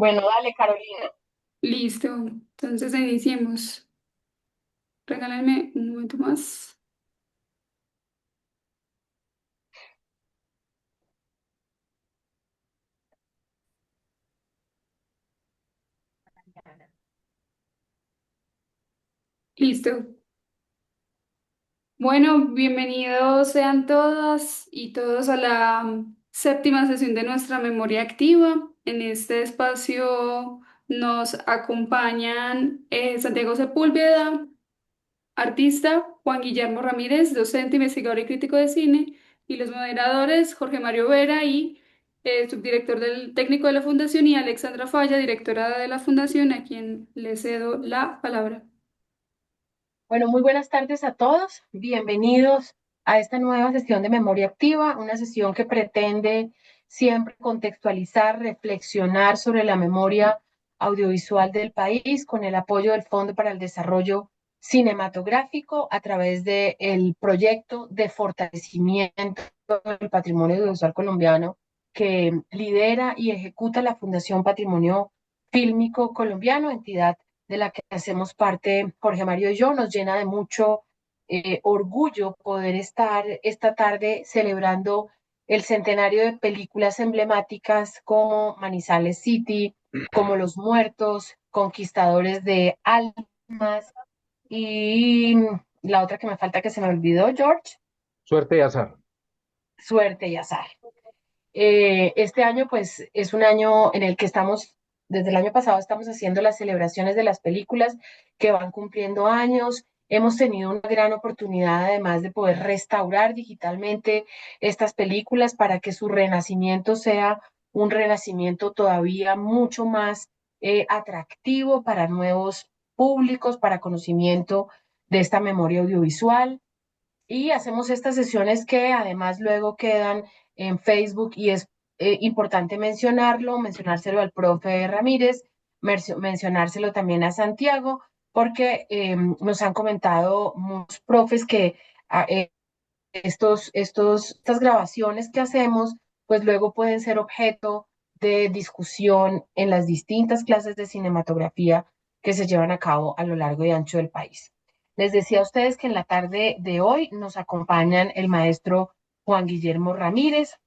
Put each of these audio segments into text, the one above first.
Bueno, dale, Carolina. Listo, entonces iniciemos. Regálenme un momento más. Listo. Bueno, bienvenidos sean todas y todos a la séptima sesión de nuestra memoria activa. En este espacio nos acompañan Santiago Sepúlveda, artista, Juan Guillermo Ramírez, docente, investigador y crítico de cine, y los moderadores Jorge Mario Vera y subdirector del técnico de la Fundación, y Alexandra Falla, directora de la Fundación, a quien le cedo la palabra. Bueno, muy buenas tardes a todos. Bienvenidos a esta nueva sesión de Memoria Activa, una sesión que pretende siempre contextualizar, reflexionar sobre la memoria audiovisual del país con el apoyo del Fondo para el Desarrollo Cinematográfico a través del proyecto de fortalecimiento del patrimonio audiovisual colombiano que lidera y ejecuta la Fundación Patrimonio Fílmico Colombiano, entidad de la que hacemos parte Jorge Mario y yo. Nos llena de mucho orgullo poder estar esta tarde celebrando el centenario de películas emblemáticas como Manizales City, como Los Muertos, Conquistadores de Almas y la otra que me falta que se me olvidó, George, Suerte y azar. Suerte y Azar. Este año, pues, es un año en el que estamos, desde el año pasado, estamos haciendo las celebraciones de las películas que van cumpliendo años. Hemos tenido una gran oportunidad, además, de poder restaurar digitalmente estas películas para que su renacimiento sea un renacimiento todavía mucho más atractivo para nuevos públicos, para conocimiento de esta memoria audiovisual. Y hacemos estas sesiones que además luego quedan en Facebook y es importante mencionarlo, mencionárselo al profe Ramírez, mencionárselo también a Santiago, porque nos han comentado muchos profes que ah, estas grabaciones que hacemos, pues luego pueden ser objeto de discusión en las distintas clases de cinematografía que se llevan a cabo a lo largo y ancho del país. Les decía a ustedes que en la tarde de hoy nos acompañan el maestro Juan Guillermo Ramírez.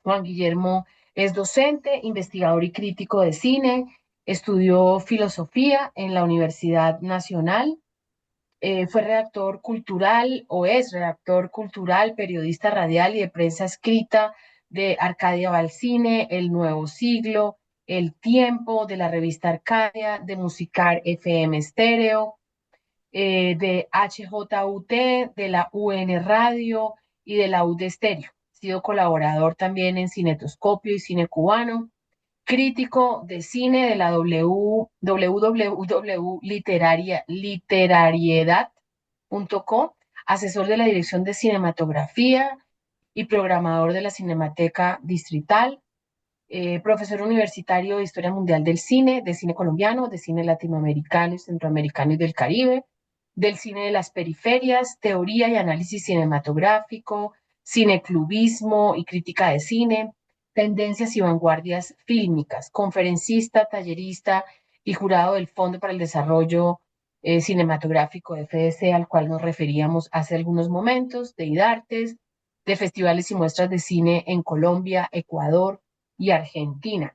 Juan Guillermo es docente, investigador y crítico de cine, estudió filosofía en la Universidad Nacional, fue redactor cultural o es redactor cultural, periodista radial y de prensa escrita de Arcadia Balcine, El Nuevo Siglo, El Tiempo, de la revista Arcadia, de Musicar FM Estéreo, de HJUT, de la UN Radio y de la UD Estéreo. Ha sido colaborador también en Cinetoscopio y Cine Cubano, crítico de cine de la www.literariedad.com, asesor de la Dirección de Cinematografía y programador de la Cinemateca Distrital, profesor universitario de Historia Mundial del Cine, de cine colombiano, de cine latinoamericano y centroamericano y del Caribe, del cine de las periferias, teoría y análisis cinematográfico, cineclubismo y crítica de cine, tendencias y vanguardias fílmicas, conferencista, tallerista y jurado del Fondo para el Desarrollo Cinematográfico de FDC, al cual nos referíamos hace algunos momentos, de IDARTES, de festivales y muestras de cine en Colombia, Ecuador y Argentina.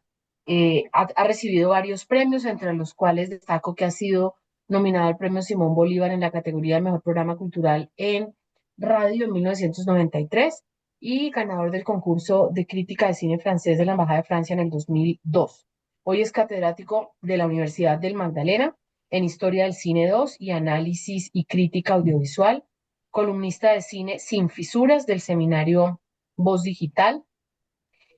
Ha recibido varios premios, entre los cuales destaco que ha sido nominado al Premio Simón Bolívar en la categoría de Mejor Programa Cultural en Radio en 1993 y ganador del concurso de crítica de cine francés de la Embajada de Francia en el 2002. Hoy es catedrático de la Universidad del Magdalena en Historia del Cine 2 y Análisis y Crítica Audiovisual, columnista de cine sin fisuras del seminario Voz Digital,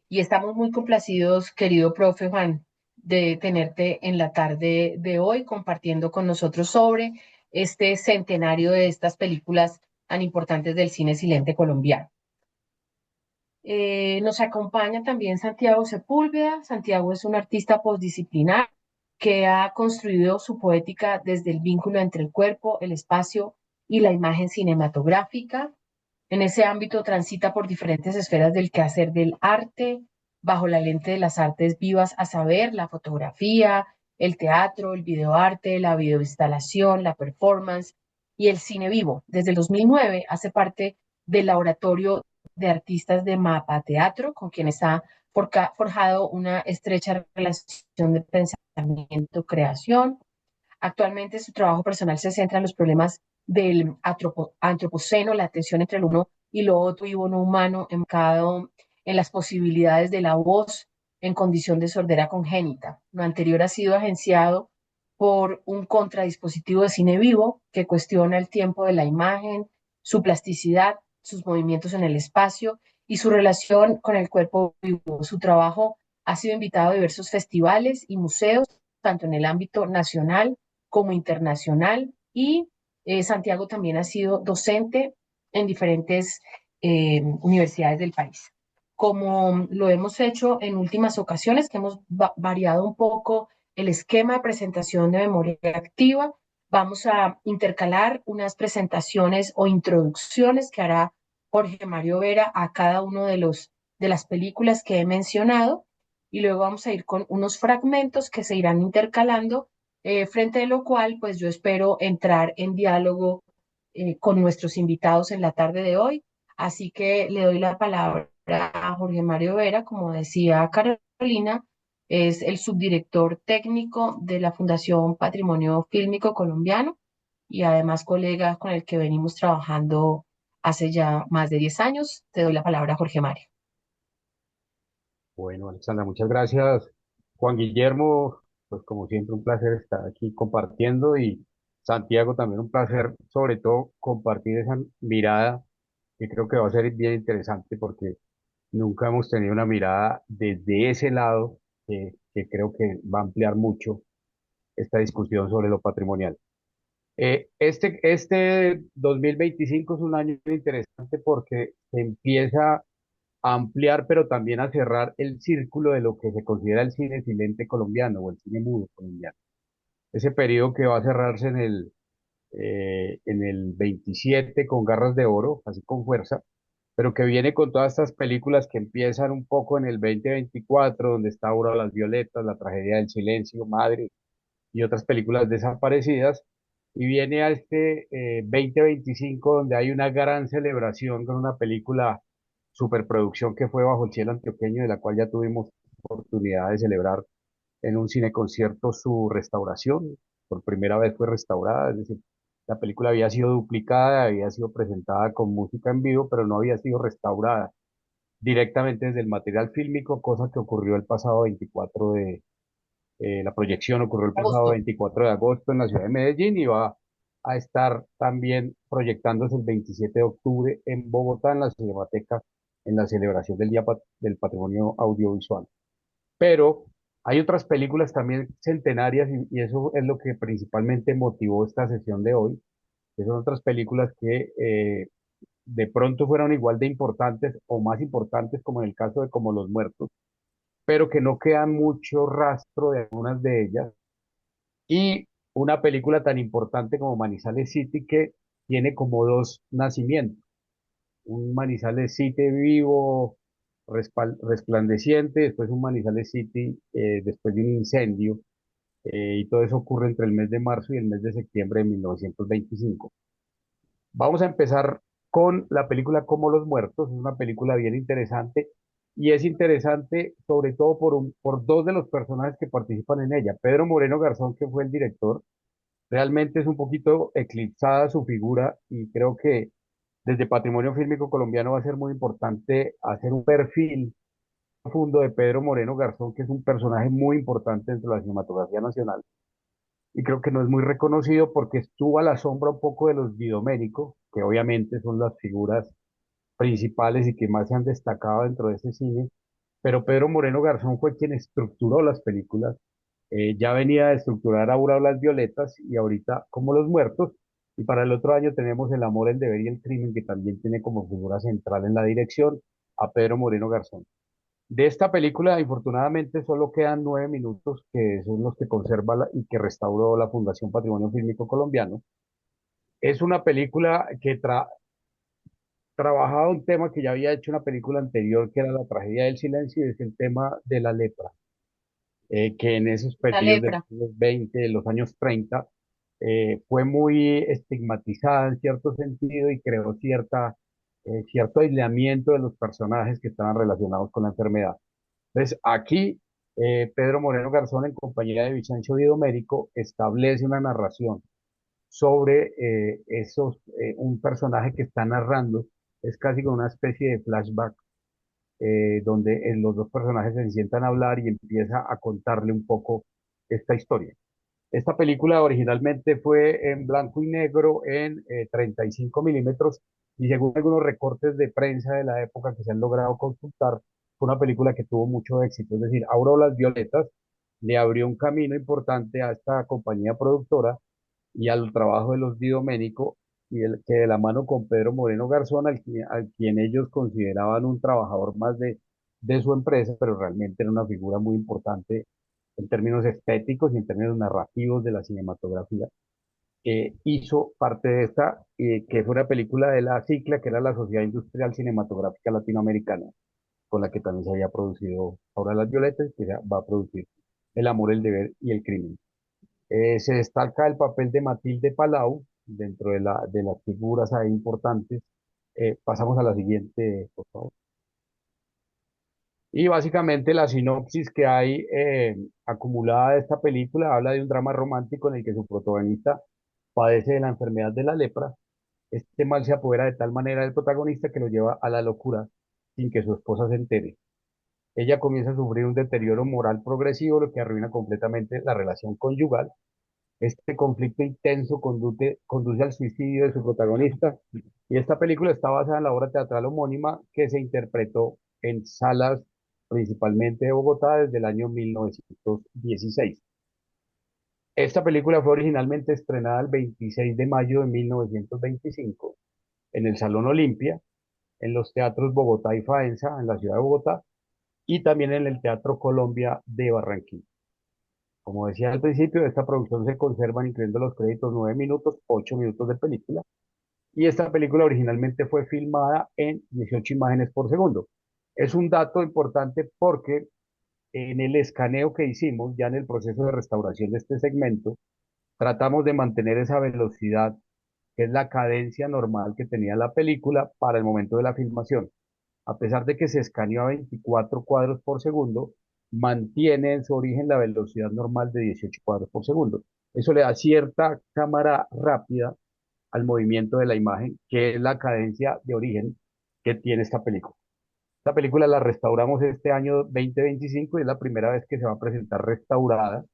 y estamos muy complacidos, querido profe Juan, de tenerte en la tarde de hoy compartiendo con nosotros sobre este centenario de estas películas tan importantes del cine silente colombiano. Nos acompaña también Santiago Sepúlveda. Santiago es un artista postdisciplinar que ha construido su poética desde el vínculo entre el cuerpo, el espacio y la imagen cinematográfica. En ese ámbito transita por diferentes esferas del quehacer del arte, bajo la lente de las artes vivas, a saber, la fotografía, el teatro, el videoarte, la videoinstalación, la performance y el cine vivo. Desde el 2009 hace parte del laboratorio de artistas de Mapa Teatro, con quienes ha forjado una estrecha relación de pensamiento-creación. Actualmente su trabajo personal se centra en los problemas del antropoceno, la tensión entre lo uno y lo otro y uno humano, enfocado en las posibilidades de la voz en condición de sordera congénita. Lo anterior ha sido agenciado por un contradispositivo de cine vivo que cuestiona el tiempo de la imagen, su plasticidad, sus movimientos en el espacio y su relación con el cuerpo vivo. Su trabajo ha sido invitado a diversos festivales y museos, tanto en el ámbito nacional como internacional, y Santiago también ha sido docente en diferentes universidades del país. Como lo hemos hecho en últimas ocasiones, que hemos variado un poco el esquema de presentación de memoria activa, vamos a intercalar unas presentaciones o introducciones que hará Jorge Mario Vera a cada uno de las películas que he mencionado, y luego vamos a ir con unos fragmentos que se irán intercalando, frente a lo cual pues yo espero entrar en diálogo con nuestros invitados en la tarde de hoy. Así que le doy la palabra a Jorge Mario Vera, como decía Carolina, es el subdirector técnico de la Fundación Patrimonio Fílmico Colombiano y además colega con el que venimos trabajando hace ya más de 10 años. Te doy la palabra, Jorge Mario. Bueno, Alexandra, muchas gracias. Juan Guillermo, pues como siempre un placer estar aquí compartiendo y Santiago también un placer, sobre todo compartir esa mirada que creo que va a ser bien interesante porque nunca hemos tenido una mirada desde ese lado que creo que va a ampliar mucho esta discusión sobre lo patrimonial. Este 2025 es un año interesante porque se empieza a ampliar, pero también a cerrar el círculo de lo que se considera el cine silente colombiano o el cine mudo colombiano. Ese periodo que va a cerrarse en el 27 con Garras de Oro, así con fuerza, pero que viene con todas estas películas que empiezan un poco en el 2024, donde está Aura las Violetas, La Tragedia del Silencio, Madre y otras películas desaparecidas. Y viene a este 2025 donde hay una gran celebración con una película superproducción que fue Bajo el Cielo Antioqueño, de la cual ya tuvimos oportunidad de celebrar en un cineconcierto su restauración. Por primera vez fue restaurada, es decir, la película había sido duplicada, había sido presentada con música en vivo, pero no había sido restaurada directamente desde el material fílmico, cosa que ocurrió el pasado 24 la proyección ocurrió el pasado Agosto. 24 de agosto en la ciudad de Medellín y va a estar también proyectándose el 27 de octubre en Bogotá, en la Cinemateca, en la celebración del Día del Patrimonio Audiovisual. Pero hay otras películas también centenarias y eso es lo que principalmente motivó esta sesión de hoy, que son otras películas que de pronto fueron igual de importantes o más importantes como en el caso de Como los Muertos, pero que no queda mucho rastro de algunas de ellas y una película tan importante como Manizales City que tiene como dos nacimientos, un Manizales City vivo, resplandeciente, después un Manizales City después de un incendio, y todo eso ocurre entre el mes de marzo y el mes de septiembre de 1925. Vamos a empezar con la película Como los Muertos, es una película bien interesante y es interesante sobre todo por dos de los personajes que participan en ella. Pedro Moreno Garzón, que fue el director. Realmente es un poquito eclipsada su figura y creo que desde Patrimonio Fílmico Colombiano va a ser muy importante hacer un perfil profundo de Pedro Moreno Garzón, que es un personaje muy importante dentro de la cinematografía nacional. Y creo que no es muy reconocido porque estuvo a la sombra un poco de los Vidoménico, que obviamente son las figuras principales y que más se han destacado dentro de ese cine. Pero Pedro Moreno Garzón fue quien estructuró las películas, ya venía a estructurar Aura o las Violetas y ahorita Como los Muertos. Y para el otro año tenemos El Amor, el Deber y el Crimen, que también tiene como figura central en la dirección a Pedro Moreno Garzón. De esta película, infortunadamente, solo quedan 9 minutos, que son los que conserva y que restauró la Fundación Patrimonio Fílmico Colombiano. Es una película que trabajaba un tema que ya había hecho una película anterior, que era La tragedia del silencio, y es el tema de la lepra, que en esos La periodos de los lepra. años 20, de los años 30, fue muy estigmatizada en cierto sentido y creó cierto aislamiento de los personajes que estaban relacionados con la enfermedad. Entonces, aquí Pedro Moreno Garzón, en compañía de Vicencio Di Domenico, establece una narración sobre un personaje que está narrando, es casi como una especie de flashback, donde los dos personajes se sientan a hablar y empieza a contarle un poco esta historia. Esta película originalmente fue en blanco y negro en 35 milímetros y según algunos recortes de prensa de la época que se han logrado consultar, fue una película que tuvo mucho éxito. Es decir, Auroras Violetas le abrió un camino importante a esta compañía productora y al trabajo de los Di Domenico, y que de la mano con Pedro Moreno Garzón, al quien ellos consideraban un trabajador más de su empresa, pero realmente era una figura muy importante en términos estéticos y en términos narrativos de la cinematografía. Hizo parte de esta, que fue una película de la CICLA, que era la Sociedad Industrial Cinematográfica Latinoamericana, con la que también se había producido Ahora las Violetas, que va a producir El amor, el deber y el crimen. Se destaca el papel de Matilde Palau dentro de las figuras ahí importantes. Pasamos a la siguiente, por favor. Y básicamente la sinopsis que hay acumulada de esta película habla de un drama romántico en el que su protagonista padece de la enfermedad de la lepra. Este mal se apodera de tal manera del protagonista que lo lleva a la locura sin que su esposa se entere. Ella comienza a sufrir un deterioro moral progresivo, lo que arruina completamente la relación conyugal. Este conflicto intenso conduce al suicidio de su protagonista y esta película está basada en la obra teatral homónima que se interpretó en salas principalmente de Bogotá desde el año 1916. Esta película fue originalmente estrenada el 26 de mayo de 1925 en el Salón Olimpia, en los teatros Bogotá y Faenza, en la ciudad de Bogotá, y también en el Teatro Colombia de Barranquilla. Como decía al principio, de esta producción se conservan, incluyendo los créditos, 9 minutos, 8 minutos de película. Y esta película originalmente fue filmada en 18 imágenes por segundo. Es un dato importante porque en el escaneo que hicimos, ya en el proceso de restauración de este segmento, tratamos de mantener esa velocidad, que es la cadencia normal que tenía la película para el momento de la filmación. A pesar de que se escaneó a 24 cuadros por segundo, mantiene en su origen la velocidad normal de 18 cuadros por segundo. Eso le da cierta cámara rápida al movimiento de la imagen, que es la cadencia de origen que tiene esta película. Esta película la restauramos este año 2025 y es la primera vez que se va a presentar restaurada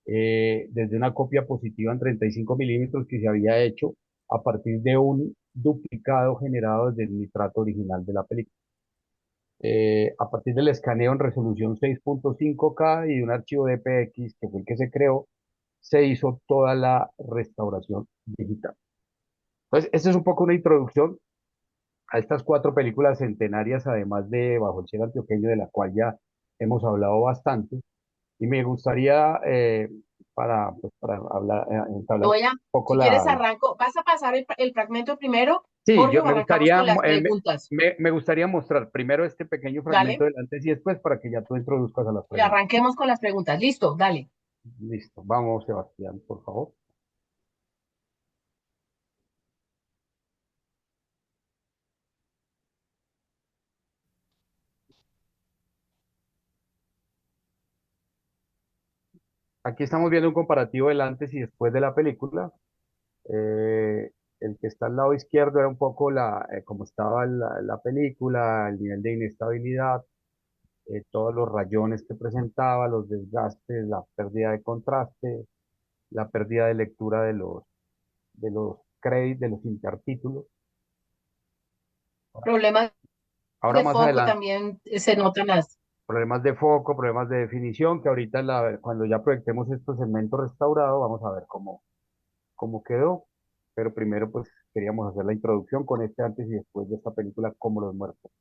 desde una copia positiva en 35 milímetros que se había hecho a partir de un duplicado generado desde el nitrato original de la película. A partir del escaneo en resolución 6.5K y de un archivo DPX, que fue el que se creó, se hizo toda la restauración digital. Entonces, esta es un poco una introducción a estas cuatro películas centenarias, además de Bajo el cielo antioqueño, de la cual ya hemos hablado bastante. Y me gustaría, para entablar un Voy a, poco si quieres arranco, ¿vas a pasar el fragmento primero, Sí, Jorge, o arrancamos con las preguntas? me gustaría mostrar primero este pequeño fragmento Dale, del antes y después para que ya tú introduzcas a las y preguntas. arranquemos con las preguntas. Listo, dale. Listo, vamos, Sebastián, por favor. Aquí estamos viendo un comparativo del antes y después de la película. Eh, el que está al lado izquierdo era un poco cómo estaba la película, el nivel de inestabilidad, todos los rayones que presentaba, los desgastes, la pérdida de contraste, la pérdida de lectura de los créditos, de los intertítulos. Problemas Ahora de más foco adelante, también se notan las. problemas de foco, problemas de definición, que ahorita cuando ya proyectemos este segmento restaurado, vamos a ver cómo quedó. Pero primero, pues queríamos hacer la introducción con este antes y después de esta película, Como los muertos.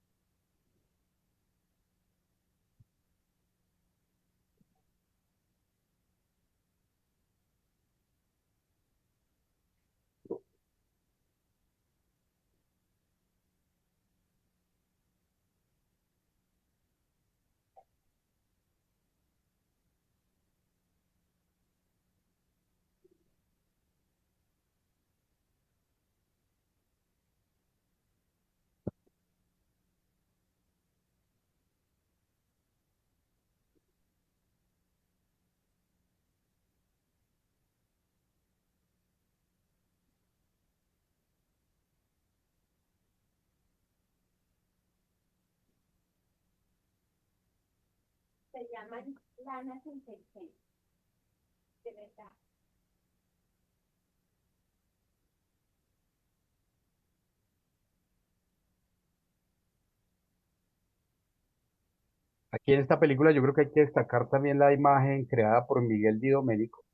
Aquí en esta película yo creo que hay que destacar también la imagen creada por Miguel Di Domenico,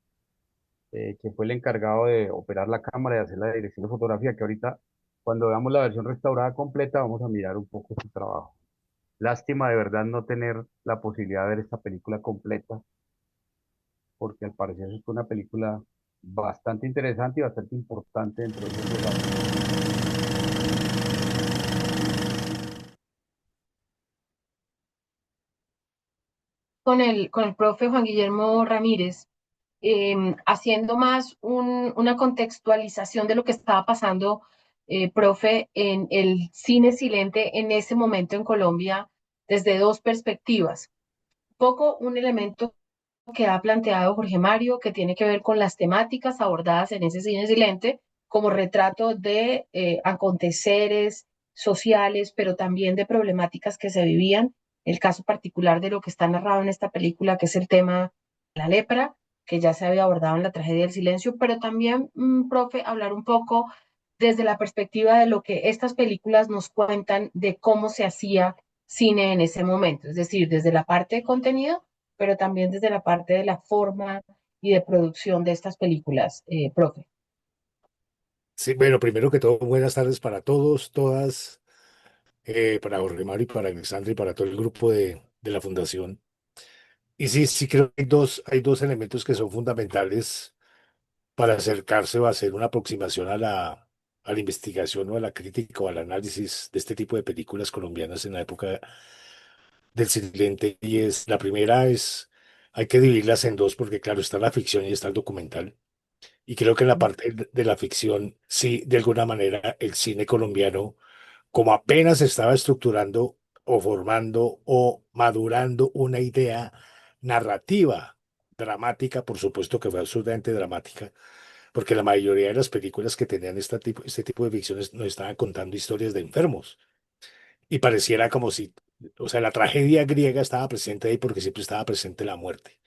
que fue el encargado de operar la cámara y hacer la dirección de fotografía, que ahorita cuando veamos la versión restaurada completa vamos a mirar un poco su trabajo. Lástima de verdad no tener la posibilidad de ver esta película completa, porque al parecer es una película bastante interesante y bastante importante dentro de esos dos. Con el profe Juan Guillermo Ramírez, haciendo más una contextualización de lo que estaba pasando, profe, en el cine silente en ese momento en Colombia desde dos perspectivas. Poco un elemento que ha planteado Jorge Mario, que tiene que ver con las temáticas abordadas en ese cine silente, como retrato de aconteceres sociales, pero también de problemáticas que se vivían. El caso particular de lo que está narrado en esta película, que es el tema de la lepra, que ya se había abordado en la tragedia del silencio, pero también, profe, hablar un poco desde la perspectiva de lo que estas películas nos cuentan de cómo se hacía cine en ese momento, es decir, desde la parte de contenido, pero también desde la parte de la forma y de producción de estas películas, profe. Sí, bueno, primero que todo, buenas tardes para todos, todas, para Jorge Mario y para Alexandra y para todo el grupo de la Fundación. Y sí, sí creo que hay dos elementos que son fundamentales para acercarse o hacer una aproximación a la investigación o a la crítica o al análisis de este tipo de películas colombianas en la época del silente. Y es, la primera es, hay que dividirlas en dos porque claro, está la ficción y está el documental. Y creo que en la parte de la ficción, sí, de alguna manera, el cine colombiano, como apenas estaba estructurando o formando o madurando una idea narrativa, dramática, por supuesto que fue absolutamente dramática, porque la mayoría de las películas que tenían este tipo de ficciones nos estaban contando historias de enfermos. Y pareciera como si, o sea, la tragedia griega estaba presente ahí porque siempre estaba presente la muerte.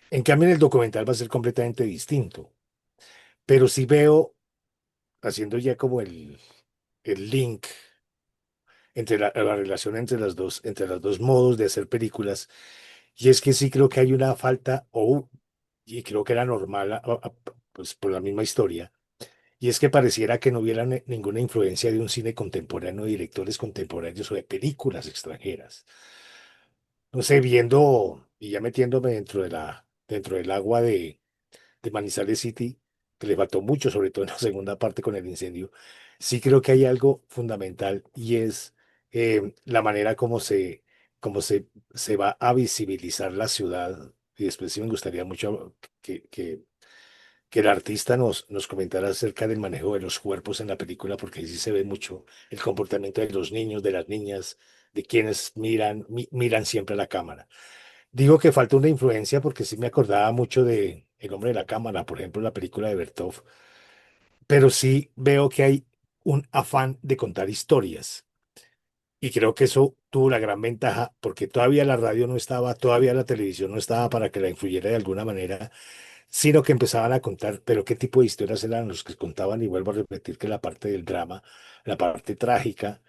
En cambio, en el documental va a ser completamente distinto. Pero sí veo, haciendo ya como el link entre la relación entre las dos modos de hacer películas, y es que sí creo que hay una falta, y creo que era normal, pues por la misma historia, y es que pareciera que no hubiera ninguna influencia de un cine contemporáneo, de directores contemporáneos o de películas extranjeras. No sé, viendo y ya metiéndome dentro del agua de Manizales City, que le faltó mucho, sobre todo en la segunda parte con el incendio, sí creo que hay algo fundamental y es la manera como se va a visibilizar la ciudad. Y después sí me gustaría mucho que el artista nos comentara acerca del manejo de los cuerpos en la película, porque ahí sí se ve mucho el comportamiento de los niños, de las niñas, de quienes miran siempre a la cámara. Digo que falta una influencia porque sí me acordaba mucho de El hombre de la cámara, por ejemplo, la película de Bertov, pero sí veo que hay un afán de contar historias y creo que eso tuvo la gran ventaja porque todavía la radio no estaba, todavía la televisión no estaba para que la influyera de alguna manera, sino que empezaban a contar, pero qué tipo de historias eran los que contaban y vuelvo a repetir que la parte del drama, la parte trágica,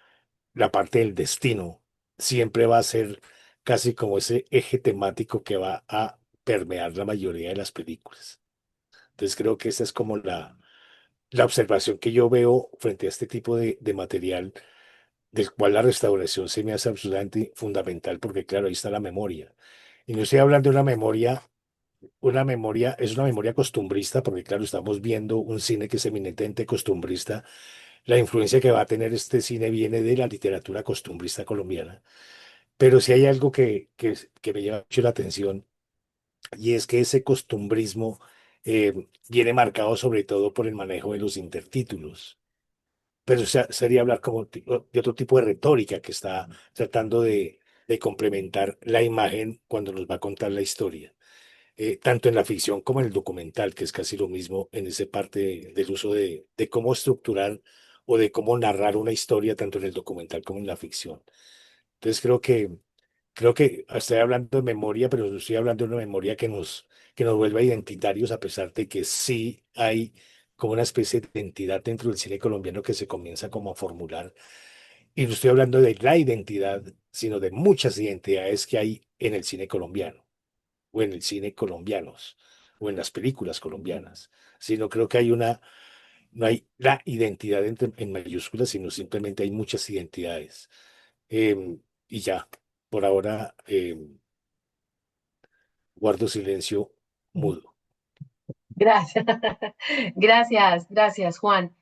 la parte del destino siempre va a ser casi como ese eje temático que va a permear la mayoría de las películas. Entonces creo que esa es como la observación que yo veo frente a este tipo de material, del cual la restauración se me hace absolutamente fundamental, porque claro, ahí está la memoria. Y no estoy hablando de es una memoria costumbrista, porque claro, estamos viendo un cine que es eminentemente costumbrista. La influencia que va a tener este cine viene de la literatura costumbrista colombiana. Pero sí hay algo que me llama mucho la atención y es que ese costumbrismo viene marcado sobre todo por el manejo de los intertítulos. Pero sería hablar como de otro tipo de retórica que está tratando de complementar la imagen cuando nos va a contar la historia. Tanto en la ficción como en el documental, que es casi lo mismo en esa parte del uso de cómo estructurar o de cómo narrar una historia, tanto en el documental como en la ficción. Entonces creo creo que estoy hablando de memoria, pero estoy hablando de una memoria que nos vuelva identitarios, a pesar de que sí hay como una especie de identidad dentro del cine colombiano que se comienza como a formular. Y no estoy hablando de la identidad, sino de muchas identidades que hay en el cine colombiano, o en el cine colombianos, o en las películas colombianas. Sino creo que hay no hay la identidad en mayúsculas, sino simplemente hay muchas identidades. Y ya, por ahora guardo silencio mudo. Gracias, gracias, Juan.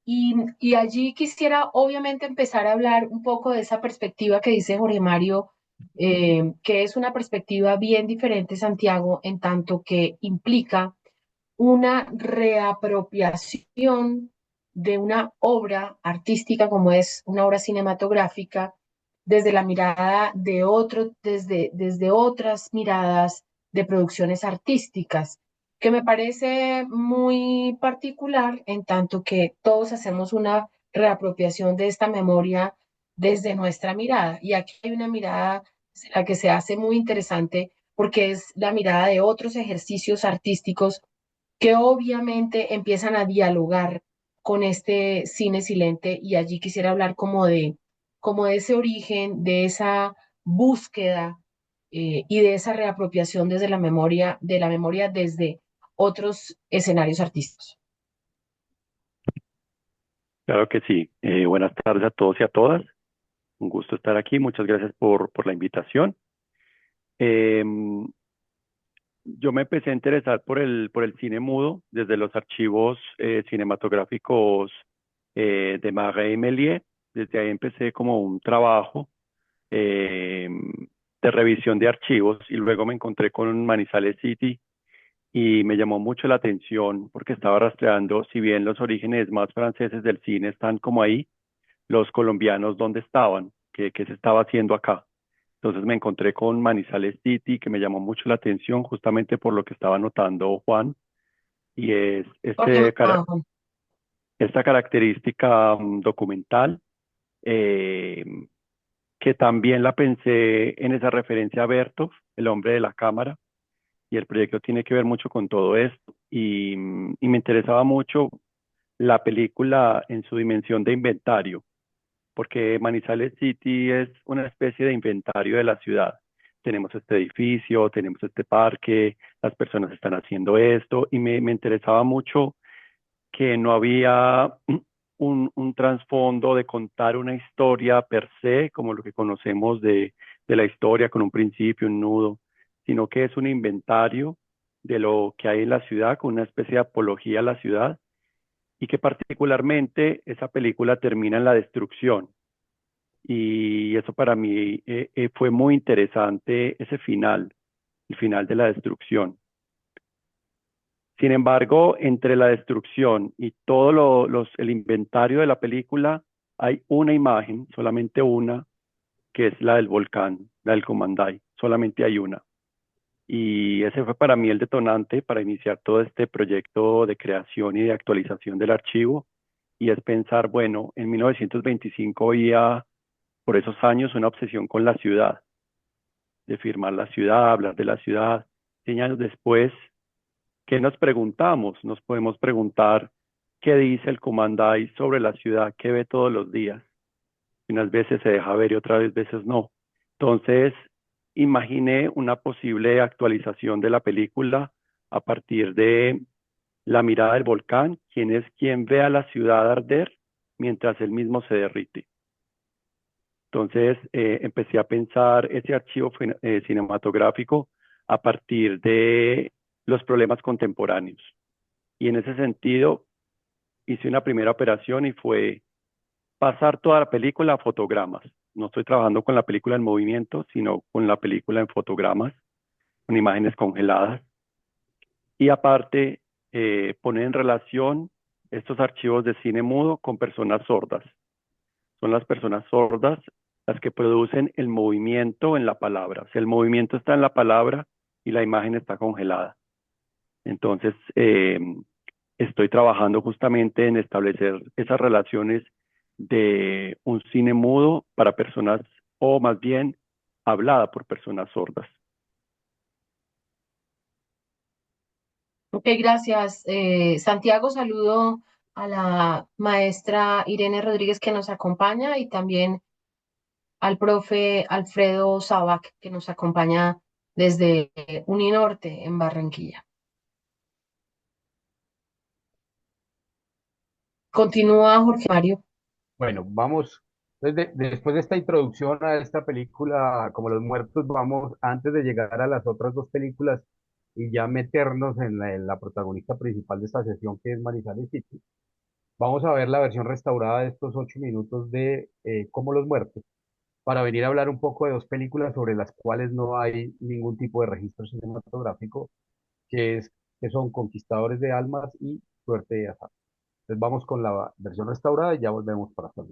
Y allí quisiera obviamente empezar a hablar un poco de esa perspectiva que dice Jorge Mario, que es una perspectiva bien diferente, Santiago, en tanto que implica una reapropiación de una obra artística como es una obra cinematográfica desde la mirada de otro, desde otras miradas de producciones artísticas, que me parece muy particular en tanto que todos hacemos una reapropiación de esta memoria desde nuestra mirada. Y aquí hay una mirada la que se hace muy interesante porque es la mirada de otros ejercicios artísticos que obviamente empiezan a dialogar con este cine silente y allí quisiera hablar como de ese origen, de esa búsqueda y de esa reapropiación desde la memoria, de la memoria desde otros escenarios artísticos. Claro que sí. Buenas tardes a todos y a todas. Un gusto estar aquí. Muchas gracias por la invitación. Em, yo me empecé a interesar por el cine mudo desde los archivos cinematográficos de Marais y Méliès. Desde ahí empecé como un trabajo de revisión de archivos y luego me encontré con Manizales City y me llamó mucho la atención porque estaba rastreando, si bien los orígenes más franceses del cine están como ahí, los colombianos dónde estaban, qué se estaba haciendo acá. Entonces me encontré con Manizales City, que me llamó mucho la atención justamente por lo que estaba notando Juan, y es Porque, esta característica documental, eh, que también la pensé en esa referencia a Bertov, el hombre de la cámara, y el proyecto tiene que ver mucho con todo esto, y me interesaba mucho la película en su dimensión de inventario porque Manizales City es una especie de inventario de la ciudad. Tenemos este edificio, tenemos este parque, las personas están haciendo esto, y me interesaba mucho que no había un trasfondo de contar una historia per se, como lo que conocemos de la historia, con un principio, un nudo, sino que es un inventario de lo que hay en la ciudad, con una especie de apología a la ciudad, y que particularmente esa película termina en la destrucción y eso para mí fue muy interesante, ese final, el final de la destrucción. Sin embargo, entre la destrucción y todo el inventario de la película, hay una imagen, solamente una, que es la del volcán, la del Comandai, solamente hay una. Y ese fue para mí el detonante para iniciar todo este proyecto de creación y de actualización del archivo. Y es pensar, bueno, en 1925 había por esos años una obsesión con la ciudad, de firmar la ciudad, hablar de la ciudad. 100 años después, ¿qué nos preguntamos? Nos podemos preguntar qué dice el Comandai sobre la ciudad que ve todos los días. Unas veces se deja ver y otras veces no. Entonces, imaginé una posible actualización de la película a partir de la mirada del volcán, quien es quien ve a la ciudad arder mientras él mismo se derrite. Entonces empecé a pensar ese archivo cinematográfico a partir de los problemas contemporáneos. Y en ese sentido hice una primera operación y fue pasar toda la película a fotogramas. No estoy trabajando con la película en movimiento, sino con la película en fotogramas, con imágenes congeladas. Y aparte, poner en relación estos archivos de cine mudo con personas sordas. Son las personas sordas las que producen el movimiento en la palabra. O sea, el movimiento está en la palabra y la imagen está congelada. Entonces, estoy trabajando justamente en establecer esas relaciones de un cine mudo para personas, o más bien hablada por personas sordas. Ok, gracias. Santiago, saludo a la maestra Irene Rodríguez que nos acompaña y también al profe Alfredo Sabac que nos acompaña desde Uninorte en Barranquilla. Continúa Jorge Mario. Bueno, vamos, después de esta introducción a esta película, como Los Muertos, vamos, antes de llegar a las otras dos películas y ya meternos en la protagonista principal de esta sesión, que es Manizales City, vamos a ver la versión restaurada de estos 8 minutos de Como Los Muertos, para venir a hablar un poco de dos películas sobre las cuales no hay ningún tipo de registro cinematográfico, que son Conquistadores de Almas y Suerte de Azar. Entonces vamos con la versión restaurada y ya volvemos para hacer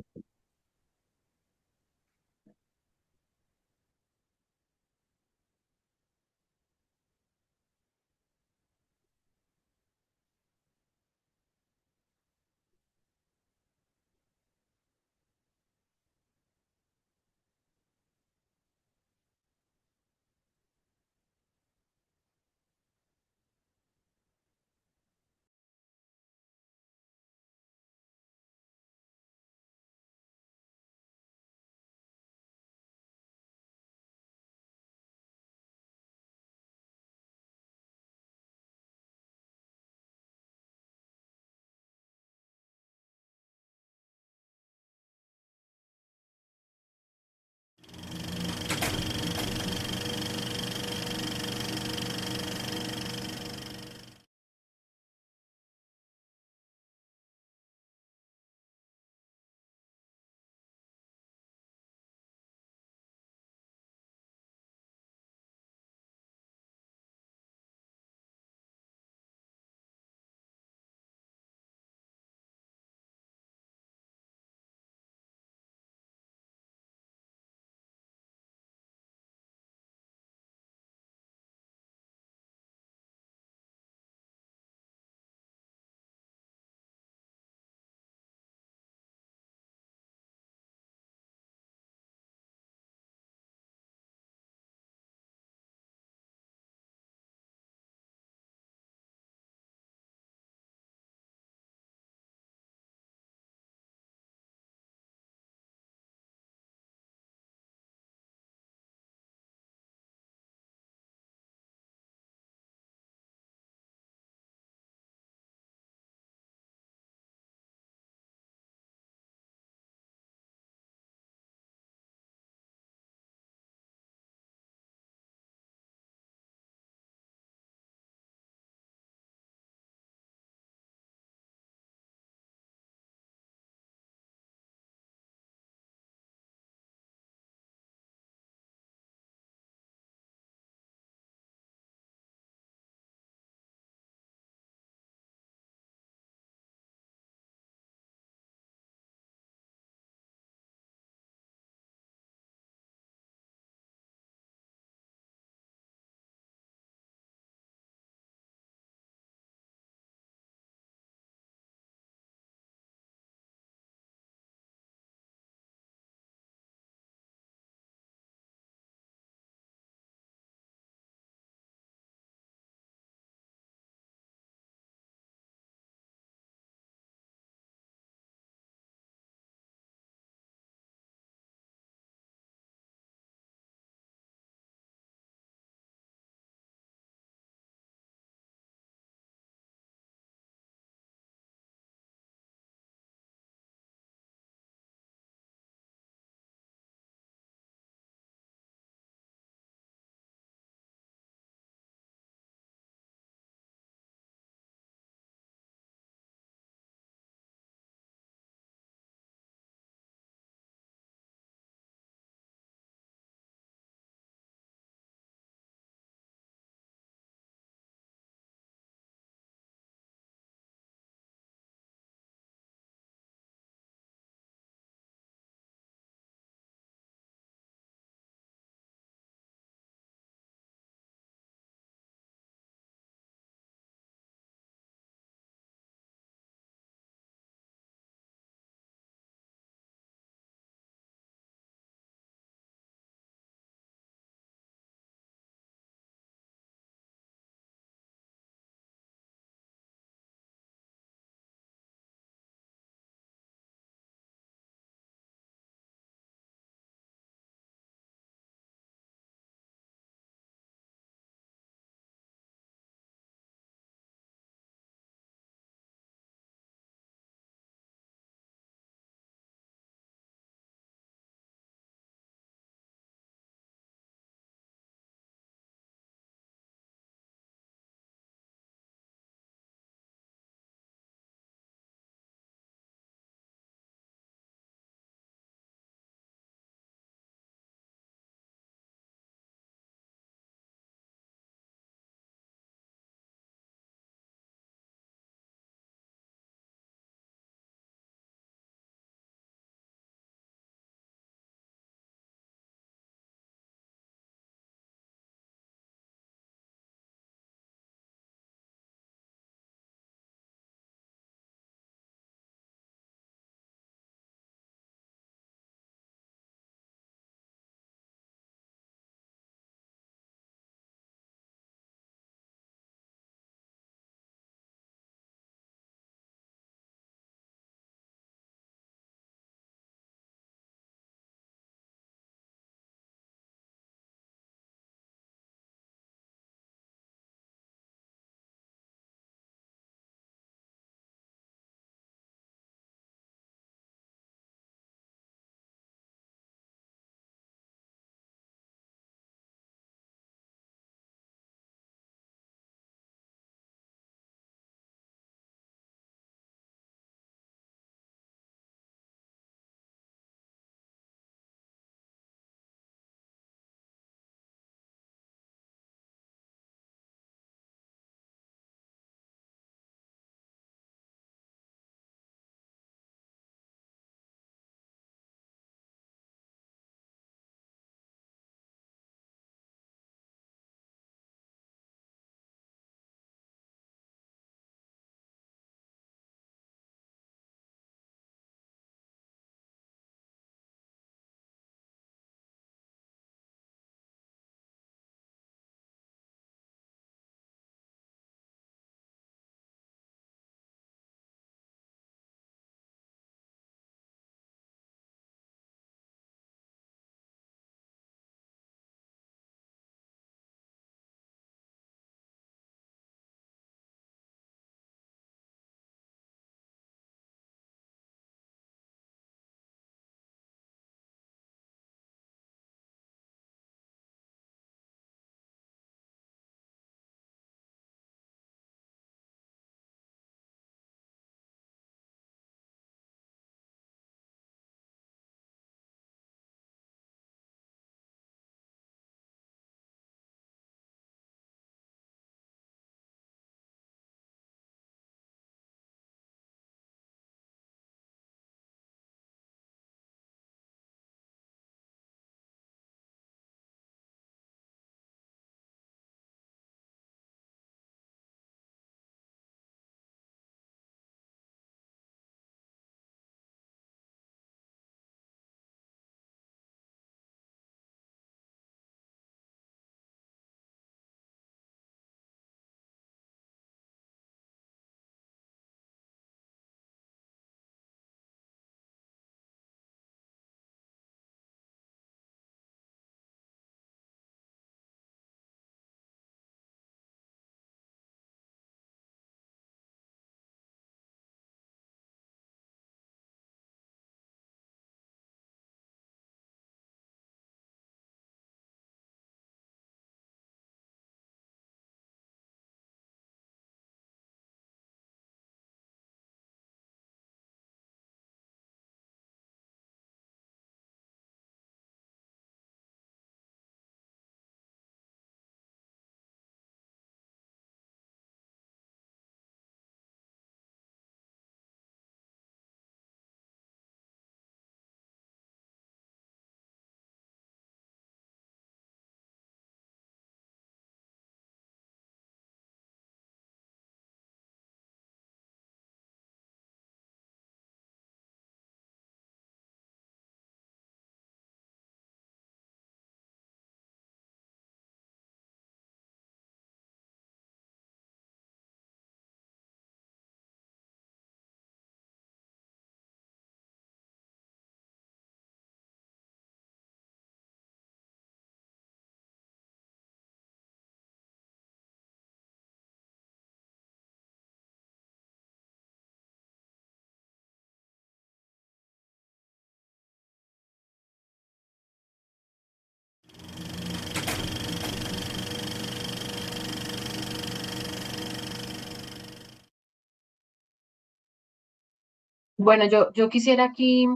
Bueno, yo quisiera aquí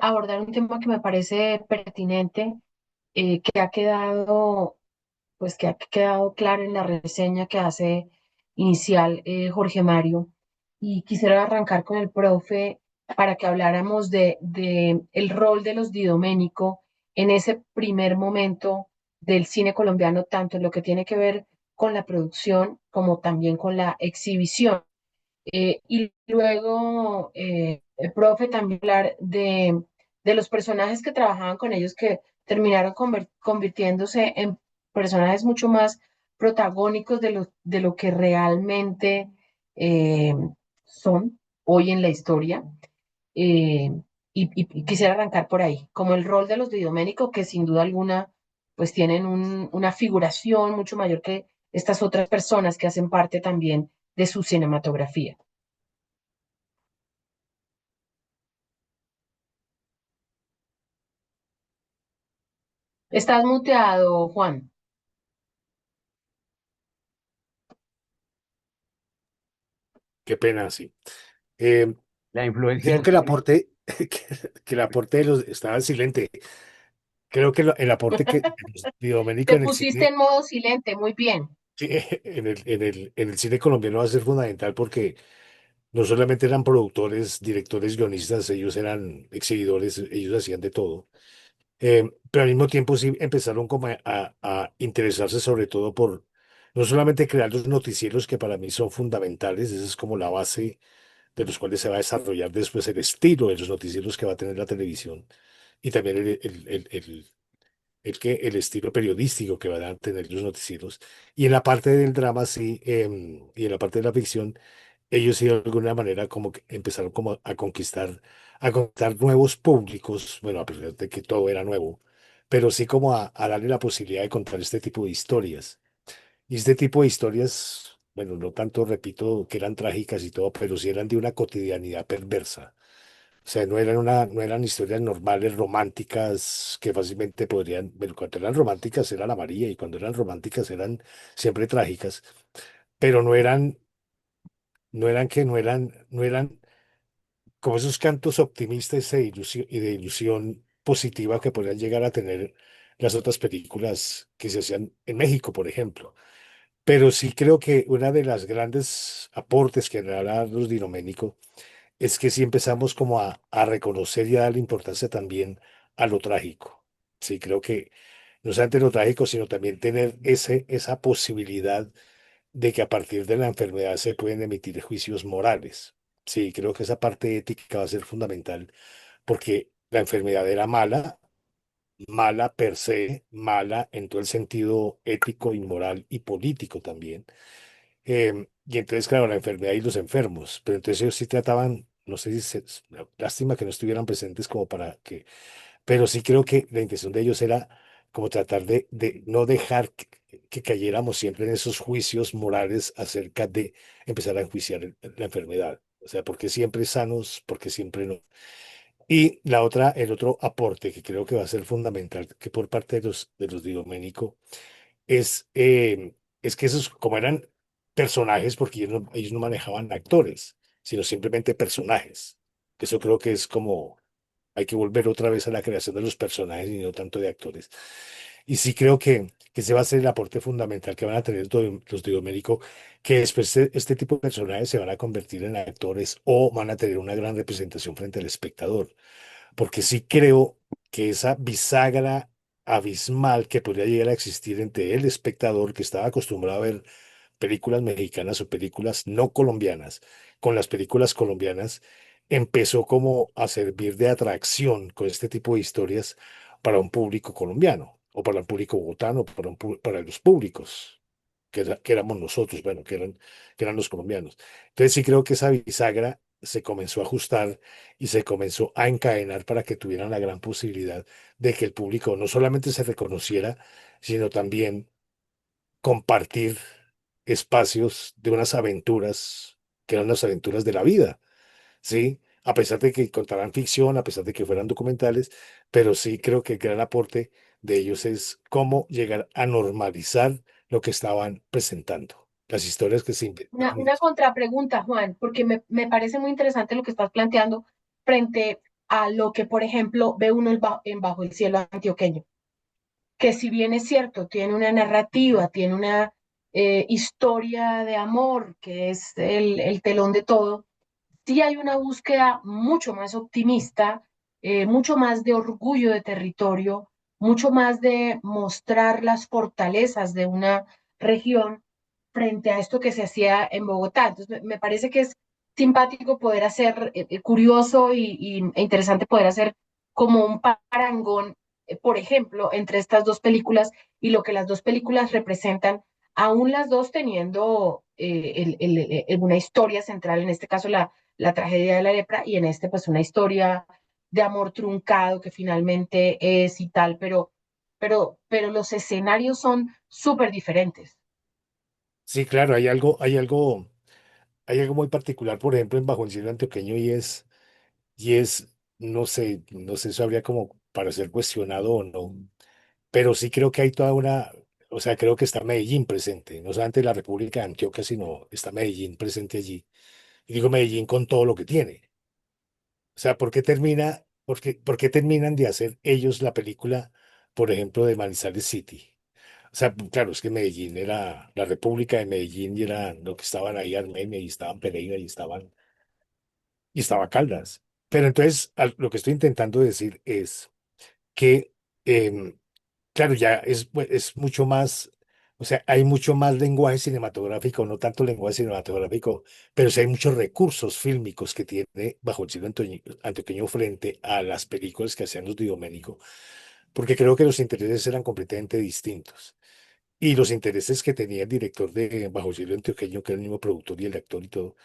abordar un tema que me parece pertinente, que ha quedado, pues que ha quedado claro en la reseña que hace inicial Jorge Mario. Y quisiera arrancar con el profe para que habláramos de el rol de los Didoménico en ese primer momento del cine colombiano, tanto en lo que tiene que ver con la producción como también con la exhibición. Y luego, el profe también hablar de los personajes que trabajaban con ellos que terminaron convirtiéndose en personajes mucho más protagónicos de lo que realmente eh, son hoy en la historia. Eh, y quisiera arrancar por ahí, como el rol de los de Doménico, que sin duda alguna, pues tienen una figuración mucho mayor que estas otras personas que hacen parte también de su cinematografía. Estás muteado, Juan. Qué pena, sí. Eh, La influencia Creo del que el cine. aporte, que el aporte de los, estaba silente. Creo que el aporte que de los Di Domenico Te en el pusiste cine, en modo silente, muy bien. sí, en el cine colombiano va a ser fundamental porque no solamente eran productores, directores, guionistas, ellos eran exhibidores, ellos hacían de todo. Pero al mismo tiempo sí empezaron como a interesarse sobre todo por no solamente crear los noticieros que para mí son fundamentales, esa es como la base de los cuales se va a desarrollar después el estilo de los noticieros que va a tener la televisión y también el estilo periodístico que van a tener los noticieros. Y en la parte del drama, sí, y en la parte de la ficción, ellos sí de alguna manera como que empezaron como a conquistar nuevos públicos, bueno, a pesar de que todo era nuevo, pero sí como a darle la posibilidad de contar este tipo de historias. Y este tipo de historias, bueno, no tanto, repito, que eran trágicas y todo, pero sí eran de una cotidianidad perversa. O sea, no eran historias normales, románticas, que fácilmente podrían, bueno, cuando eran románticas era la María y cuando eran románticas eran siempre trágicas, pero no eran como esos cantos optimistas y de ilusión positiva que podrían llegar a tener las otras películas que se hacían en México, por ejemplo. Pero sí creo que una de las grandes aportes que hará los Di Domenico es que sí empezamos como a reconocer y a darle importancia también a lo trágico. Sí, creo que no solamente lo trágico, sino también tener esa posibilidad de que a partir de la enfermedad se pueden emitir juicios morales. Sí, creo que esa parte ética va a ser fundamental porque la enfermedad era mala, mala per se, mala en todo el sentido ético y moral y político también. Y entonces, claro, la enfermedad y los enfermos, pero entonces ellos sí trataban, no sé si lástima que no estuvieran presentes como para que, pero sí creo que la intención de ellos era como tratar de no dejar que cayéramos siempre en esos juicios morales acerca de empezar a enjuiciar la enfermedad. O sea, porque siempre sanos, porque siempre no. Y la otra, el otro aporte que creo que va a ser fundamental, que por parte de los Di Domenico, es que esos, como eran personajes, porque ellos no manejaban actores, sino simplemente personajes. Eso creo que es como, hay que volver otra vez a la creación de los personajes y no tanto de actores. Y sí creo que ese va a ser el aporte fundamental que van a tener los de Domérico, que después este tipo de personajes se van a convertir en actores o van a tener una gran representación frente al espectador porque sí creo que esa bisagra abismal que podría llegar a existir entre el espectador que estaba acostumbrado a ver películas mexicanas o películas no colombianas con las películas colombianas, empezó como a servir de atracción con este tipo de historias para un público colombiano o para un público bogotano, para los públicos. Que éramos nosotros, bueno, que eran los colombianos. Entonces sí creo que esa bisagra se comenzó a ajustar y se comenzó a encadenar para que tuvieran la gran posibilidad de que el público no solamente se reconociera, sino también compartir espacios de unas aventuras que eran las aventuras de la vida, ¿sí? A pesar de que contaran ficción, a pesar de que fueran documentales, pero sí creo que el gran aporte de ellos es cómo llegar a normalizar lo que estaban presentando. las historias que se Una, inventaban. una contrapregunta, Juan, porque me parece muy interesante lo que estás planteando frente a lo que, por ejemplo, ve uno en Bajo el Cielo antioqueño, que si bien es cierto, tiene una narrativa, tiene una historia de amor, que es el telón de todo, sí hay una búsqueda mucho más optimista, mucho más de orgullo de territorio, mucho más de mostrar las fortalezas de una región frente a esto que se hacía en Bogotá. Entonces, me parece que es simpático poder hacer, curioso e interesante poder hacer como un parangón, por ejemplo, entre estas dos películas y lo que las dos películas representan, aún las dos teniendo una historia central, en este caso la tragedia de la lepra, y en este pues una historia de amor truncado que finalmente es y tal, pero los escenarios son súper diferentes. Sí, claro, hay algo muy particular, por ejemplo, en Bajo el Cielo Antioqueño y es, no sé, eso habría como para ser cuestionado o no, pero sí creo que hay toda o sea, creo que está Medellín presente, no solamente la República de Antioquia, sino está Medellín presente allí. Y digo Medellín con todo lo que tiene. O sea, ¿por qué terminan de hacer ellos la película, por ejemplo, de Manizales City? O sea, claro, es que Medellín era la República de Medellín y era lo que estaban ahí Armenia y estaban Pereira y estaba Caldas. Pero entonces, lo que estoy intentando decir es que, claro, ya es mucho más, o sea, hay mucho más lenguaje cinematográfico, no tanto lenguaje cinematográfico, pero sí hay muchos recursos fílmicos que tiene Bajo el Cielo Antioqueño frente a las películas que hacían los Di Domenico, porque creo que los intereses eran completamente distintos. Y los intereses que tenía el director de Bajo el Cielo Antioqueño, que era el mismo productor y el actor y todo,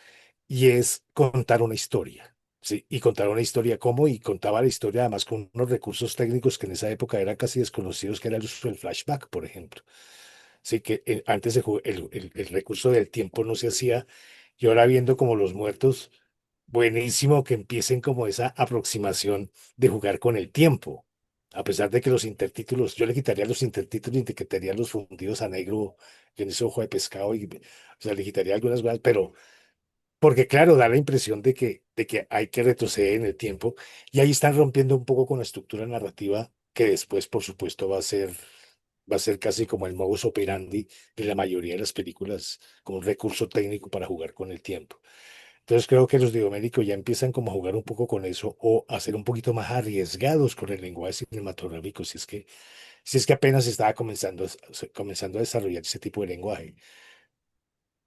y es contar una historia. Sí, y contar una historia cómo, y contaba la historia además con unos recursos técnicos que en esa época eran casi desconocidos, que era el uso del flashback, por ejemplo. Sí, que antes el recurso del tiempo no se hacía, y ahora viendo como los muertos, buenísimo que empiecen como esa aproximación de jugar con el tiempo. A pesar de que los intertítulos, yo le quitaría los intertítulos y le quitaría los fundidos a negro en ese ojo de pescado, o sea, le quitaría algunas cosas, pero porque claro, da la impresión de que hay que retroceder en el tiempo, y ahí están rompiendo un poco con la estructura narrativa que después, por supuesto, va a ser casi como el modus operandi de la mayoría de las películas, como un recurso técnico para jugar con el tiempo. Entonces creo que los Diomédicos ya empiezan como a jugar un poco con eso, o a ser un poquito más arriesgados con el lenguaje cinematográfico, si es que apenas estaba comenzando a desarrollar ese tipo de lenguaje.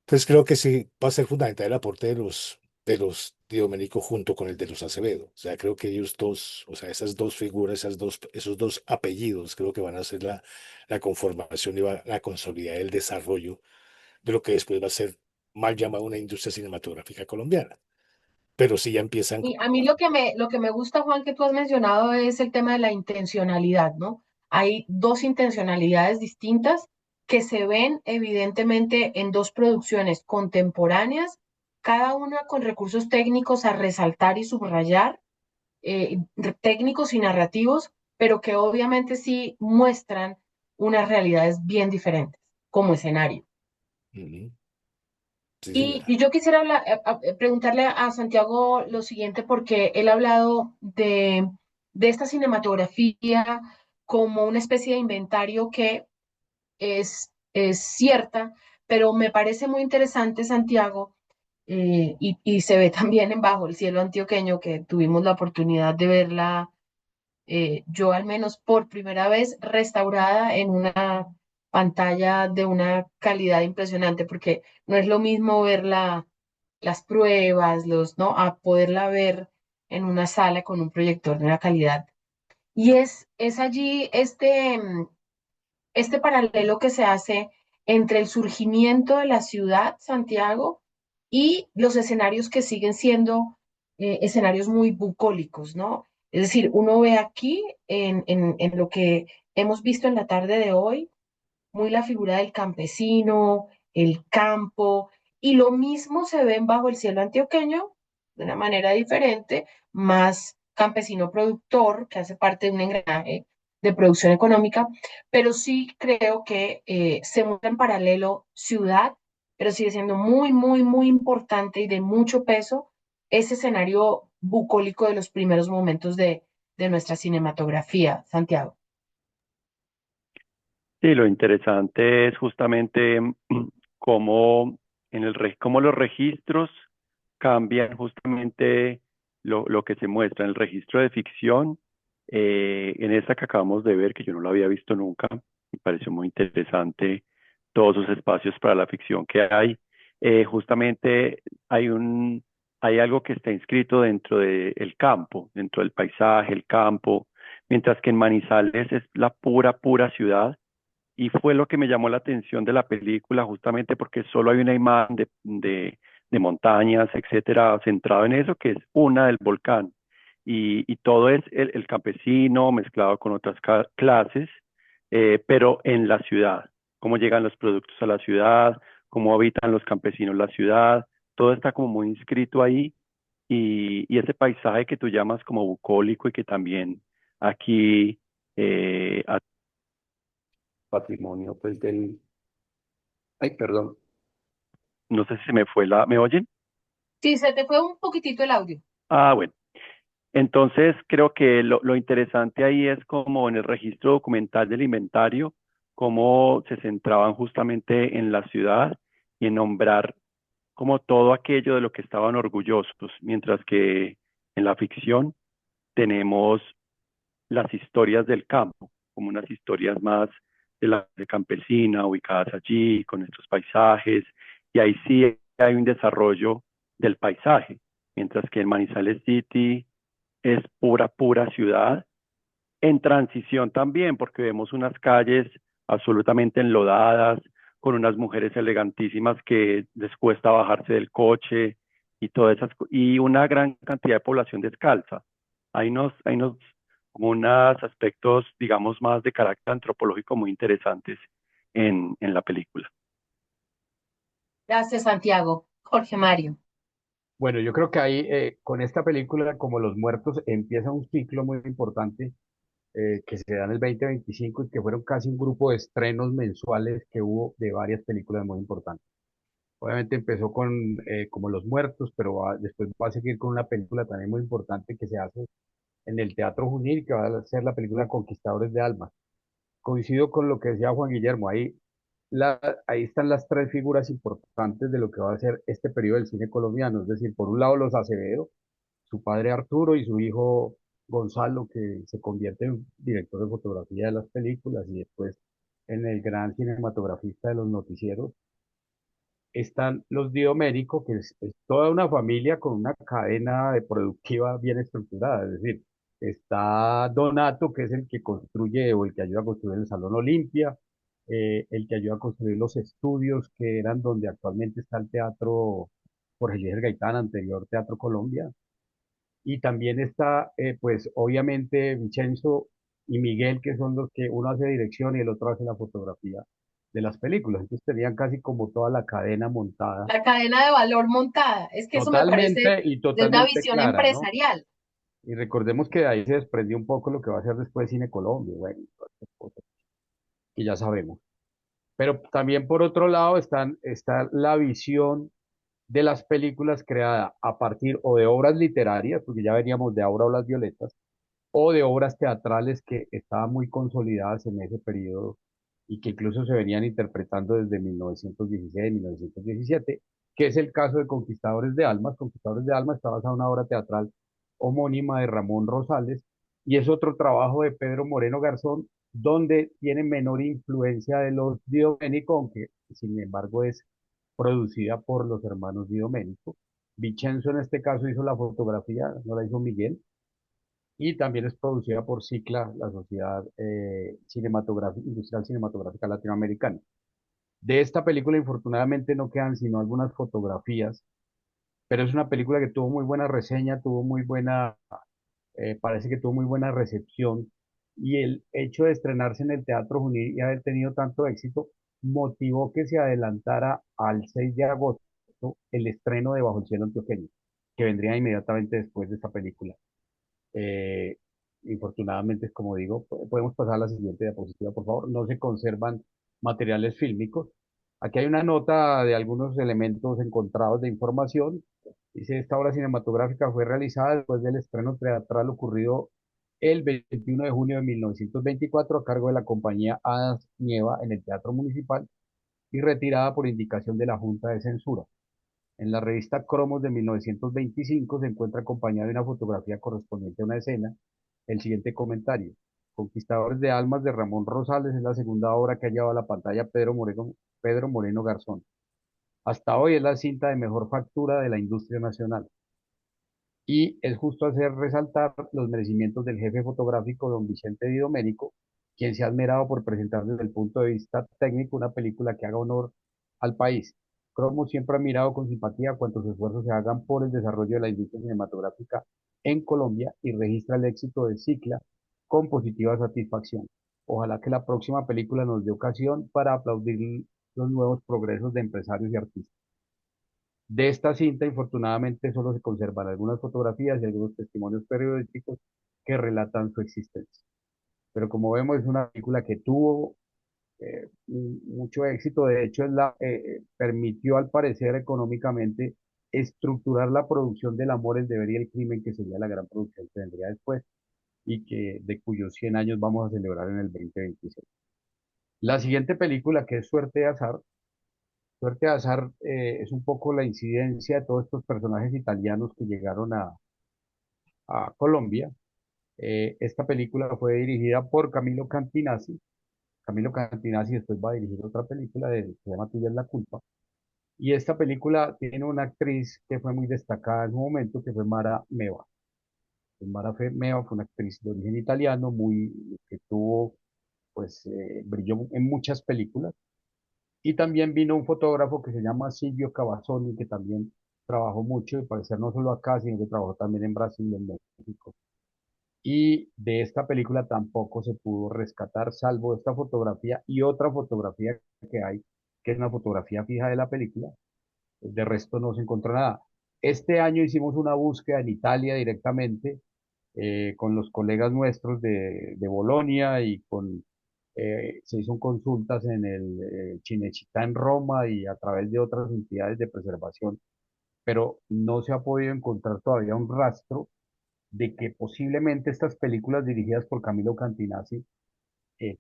Entonces creo que sí va a ser fundamental el aporte de los Di Domenico junto con el de los Acevedo. O sea, creo que ellos dos, o sea, esas dos figuras, esos dos apellidos, creo que van a ser la conformación y van a consolidar el desarrollo de lo que después va a ser mal llamado una industria cinematográfica colombiana. Pero sí ya empiezan Y a mí lo que me gusta, Juan, que tú has mencionado es el tema de la intencionalidad, ¿no? Hay dos intencionalidades distintas que se ven evidentemente en dos producciones contemporáneas, cada una con recursos técnicos a resaltar y subrayar, eh, técnicos y narrativos, pero que obviamente sí muestran unas realidades bien diferentes como escenario. Ujú. Sí, Y señora. yo quisiera preguntarle a Santiago lo siguiente, porque él ha hablado de esta cinematografía como una especie de inventario que es cierta, pero me parece muy interesante, Santiago, y se ve también en Bajo el Cielo Antioqueño, que tuvimos la oportunidad de verla, yo al menos por primera vez restaurada en una pantalla de una calidad impresionante, porque no es lo mismo verla, las pruebas, ¿no? A poderla ver en una sala con un proyector de una calidad. Y es allí este paralelo que se hace entre el surgimiento de la ciudad, Santiago, y los escenarios que siguen siendo escenarios muy bucólicos, ¿no? Es decir, uno ve aquí en lo que hemos visto en la tarde de hoy, muy la figura del campesino, el campo, y lo mismo se ve en Bajo el Cielo Antioqueño, de una manera diferente, más campesino productor, que hace parte de un engranaje de producción económica, pero sí creo que se mueve en paralelo ciudad pero sigue siendo muy, muy, muy importante y de mucho peso ese escenario bucólico de los primeros momentos de nuestra cinematografía, Santiago. Sí, lo interesante es justamente cómo, cómo los registros cambian justamente lo que se muestra en el registro de ficción. En esta que acabamos de ver, que yo no lo había visto nunca, me pareció muy interesante todos esos espacios para la ficción que hay. Justamente hay hay algo que está inscrito dentro del campo, dentro del paisaje, el campo, mientras que en Manizales es la pura ciudad. Y fue lo que me llamó la atención de la película, justamente porque solo hay una imagen de montañas, etcétera, centrado en eso, que es una del volcán. Y todo es el campesino mezclado con otras clases, pero en la ciudad. Cómo llegan los productos a la ciudad, cómo habitan los campesinos la ciudad, todo está como muy inscrito ahí. Y ese paisaje que tú llamas como bucólico y que también aquí patrimonio, pues ay, perdón, no sé si se me fue ¿me oyen? Sí, se te fue un poquitito el audio. Ah, bueno. Entonces, creo que lo interesante ahí es como en el registro documental del inventario, cómo se centraban justamente en la ciudad y en nombrar como todo aquello de lo que estaban orgullosos, mientras que en la ficción tenemos las historias del campo, como unas historias más de la de campesina, ubicadas allí, con estos paisajes, y ahí sí hay un desarrollo del paisaje, mientras que en Manizales City es pura ciudad, en transición también, porque vemos unas calles absolutamente enlodadas, con unas mujeres elegantísimas que les cuesta bajarse del coche y todas y una gran cantidad de población descalza. Hay unos como unos aspectos, digamos, más de carácter antropológico muy interesantes en la película. Gracias, Santiago. Jorge Mario. Bueno, yo creo que ahí con esta película, como Los Muertos, empieza un ciclo muy importante que se da en el 2025 y que fueron casi un grupo de estrenos mensuales que hubo de varias películas muy importantes. Obviamente empezó con como Los Muertos, pero después va a seguir con una película también muy importante que se hace en el Teatro Junín, que va a ser la película Conquistadores de Almas. Coincido con lo que decía Juan Guillermo, ahí están las tres figuras importantes de lo que va a ser este periodo del cine colombiano, es decir, por un lado los Acevedo, su padre Arturo y su hijo Gonzalo, que se convierte en director de fotografía de las películas y después en el gran cinematografista de los noticieros. Están los Dioménico, que es toda una familia con una cadena de productiva bien estructurada, es decir, está Donato, que es el que construye o el que ayuda a construir el Salón Olimpia, el que ayuda a construir los estudios que eran donde actualmente está el Teatro Jorge Luis Gaitán, anterior Teatro Colombia, y también está, pues obviamente, Vincenzo y Miguel, que son los que uno hace dirección y el otro hace la fotografía de las películas. Entonces tenían casi como toda la cadena montada, La cadena de valor montada. Es que eso me parece totalmente y de una totalmente visión clara, ¿no? empresarial. Y recordemos que de ahí se desprendió un poco lo que va a ser después Cine Colombia, bueno, y todas estas cosas que ya sabemos. Pero también por otro lado está la visión de las películas creada a partir o de obras literarias, porque ya veníamos de Aura o las Violetas, o de obras teatrales que estaban muy consolidadas en ese periodo y que incluso se venían interpretando desde 1916, 1917, que es el caso de Conquistadores de Almas. Conquistadores de Almas está basada en una obra teatral homónima de Ramón Rosales y es otro trabajo de Pedro Moreno Garzón, donde tiene menor influencia de los Di Domenico, aunque sin embargo es producida por los hermanos Di Domenico. Vicenzo en este caso hizo la fotografía, no la hizo Miguel, y también es producida por CICLA, la Sociedad Industrial Cinematográfica Latinoamericana. De esta película, infortunadamente, no quedan sino algunas fotografías, pero es una película que tuvo muy buena reseña, parece que tuvo muy buena recepción, y el hecho de estrenarse en el Teatro Junín y haber tenido tanto éxito motivó que se adelantara al 6 de agosto el estreno de Bajo el Cielo Antioqueño, que vendría inmediatamente después de esta película. Eh, Infortunadamente, como digo, podemos pasar a la siguiente diapositiva, por favor. No se conservan materiales fílmicos. Aquí hay una nota de algunos elementos encontrados de información. Dice, esta obra cinematográfica fue realizada después del estreno teatral ocurrido el 21 de junio de 1924 a cargo de la compañía Adams Nieva en el Teatro Municipal y retirada por indicación de la Junta de Censura. En la revista Cromos de 1925 se encuentra acompañada de una fotografía correspondiente a una escena. El siguiente comentario. Conquistadores de Almas de Ramón Rosales es la segunda obra que ha llevado a la pantalla Pedro Moreno Garzón. Hasta hoy es la cinta de mejor factura de la industria nacional. Y es justo hacer resaltar los merecimientos del jefe fotográfico don Vicente Di Domenico, quien se ha admirado por presentar desde el punto de vista técnico una película que haga honor al país. Cromo siempre ha mirado con simpatía cuantos esfuerzos se hagan por el desarrollo de la industria cinematográfica en Colombia y registra el éxito de Cicla con positiva satisfacción. Ojalá que la próxima película nos dé ocasión para aplaudir los nuevos progresos de empresarios y artistas. De esta cinta, infortunadamente, solo se conservan algunas fotografías y algunos testimonios periodísticos que relatan su existencia. Pero como vemos, es una película que tuvo mucho éxito. De hecho, permitió, al parecer, económicamente estructurar la producción del Amor, el deber y el crimen, que sería la gran producción que vendría después y de cuyos 100 años vamos a celebrar en el 2026. La siguiente película, que es Suerte de Azar, Suerte de Azar es un poco la incidencia de todos estos personajes italianos que llegaron a Colombia. Esta película fue dirigida por Camilo Cantinasi. Camilo Cantinasi después va a dirigir otra película que se llama Tuya es la culpa. Y esta película tiene una actriz que fue muy destacada en su momento, que fue Mara Meva. Meva fue una actriz de origen italiano, que tuvo, pues, brilló en muchas películas. Y también vino un fotógrafo que se llama Silvio Cavazzoni, que también trabajó mucho, y parecer no solo acá, sino que trabajó también en Brasil y en México. Y de esta película tampoco se pudo rescatar, salvo esta fotografía y otra fotografía que hay, que es una fotografía fija de la película. De resto no se encontró nada. Este año hicimos una búsqueda en Italia directamente con los colegas nuestros de Bolonia y se hizo consultas en el Cinecittà en Roma y a través de otras entidades de preservación, pero no se ha podido encontrar todavía un rastro de que posiblemente estas películas dirigidas por Camilo Cantinasi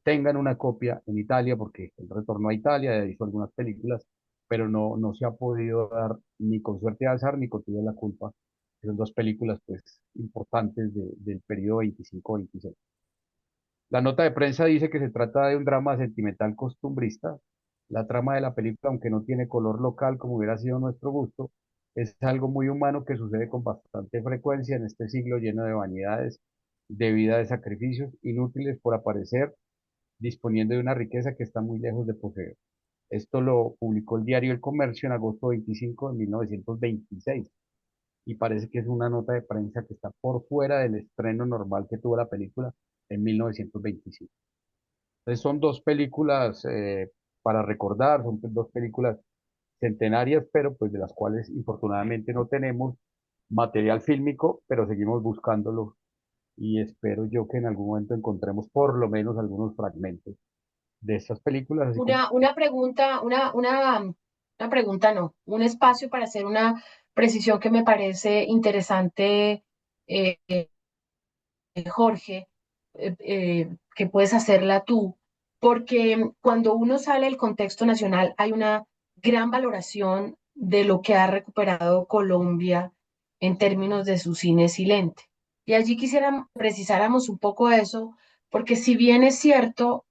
tengan una copia en Italia, porque él retornó a Italia, hizo algunas películas, pero no se ha podido dar ni con Suerte de Azar ni con Tuya la culpa, que son dos películas pues importantes del periodo 25-26. La nota de prensa dice que se trata de un drama sentimental costumbrista. La trama de la película, aunque no tiene color local como hubiera sido nuestro gusto, es algo muy humano que sucede con bastante frecuencia en este siglo lleno de vanidades, de vida de sacrificios inútiles por aparecer, disponiendo de una riqueza que está muy lejos de poseer. Esto lo publicó el diario El Comercio en agosto 25 de 1926 y parece que es una nota de prensa que está por fuera del estreno normal que tuvo la película en 1925. Entonces son dos películas para recordar, son dos películas centenarias, pero pues de las cuales infortunadamente no tenemos material fílmico, pero seguimos buscándolo y espero yo que en algún momento encontremos por lo menos algunos fragmentos de estas películas, así como Una pregunta, una pregunta no, un espacio para hacer una precisión que me parece interesante, eh, Jorge, que puedes hacerla tú, porque cuando uno sale del contexto nacional hay una gran valoración de lo que ha recuperado Colombia en términos de su cine silente. Y allí quisiera precisáramos un poco eso, porque si bien es cierto,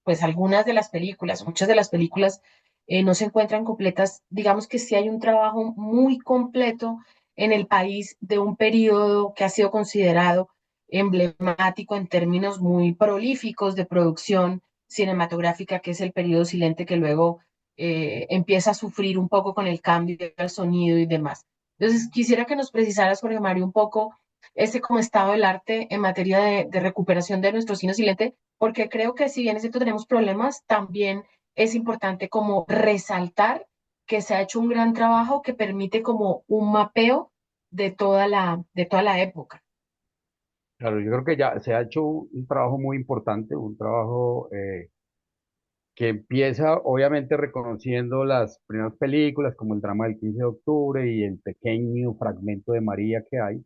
pues algunas de las películas, muchas de las películas no se encuentran completas. Digamos que sí hay un trabajo muy completo en el país de un periodo que ha sido considerado emblemático en términos muy prolíficos de producción cinematográfica, que es el periodo silente que luego empieza a sufrir un poco con el cambio del sonido y demás. Entonces, quisiera que nos precisaras, Jorge Mario, un poco ese como estado del arte en materia de recuperación de nuestro cine silente, porque creo que si bien es cierto tenemos problemas, también es importante como resaltar que se ha hecho un gran trabajo que permite como un mapeo de toda la época. claro, yo creo que ya se ha hecho un trabajo muy importante, un trabajo que empieza obviamente reconociendo las primeras películas como el drama del 15 de octubre y el pequeño fragmento de María que hay,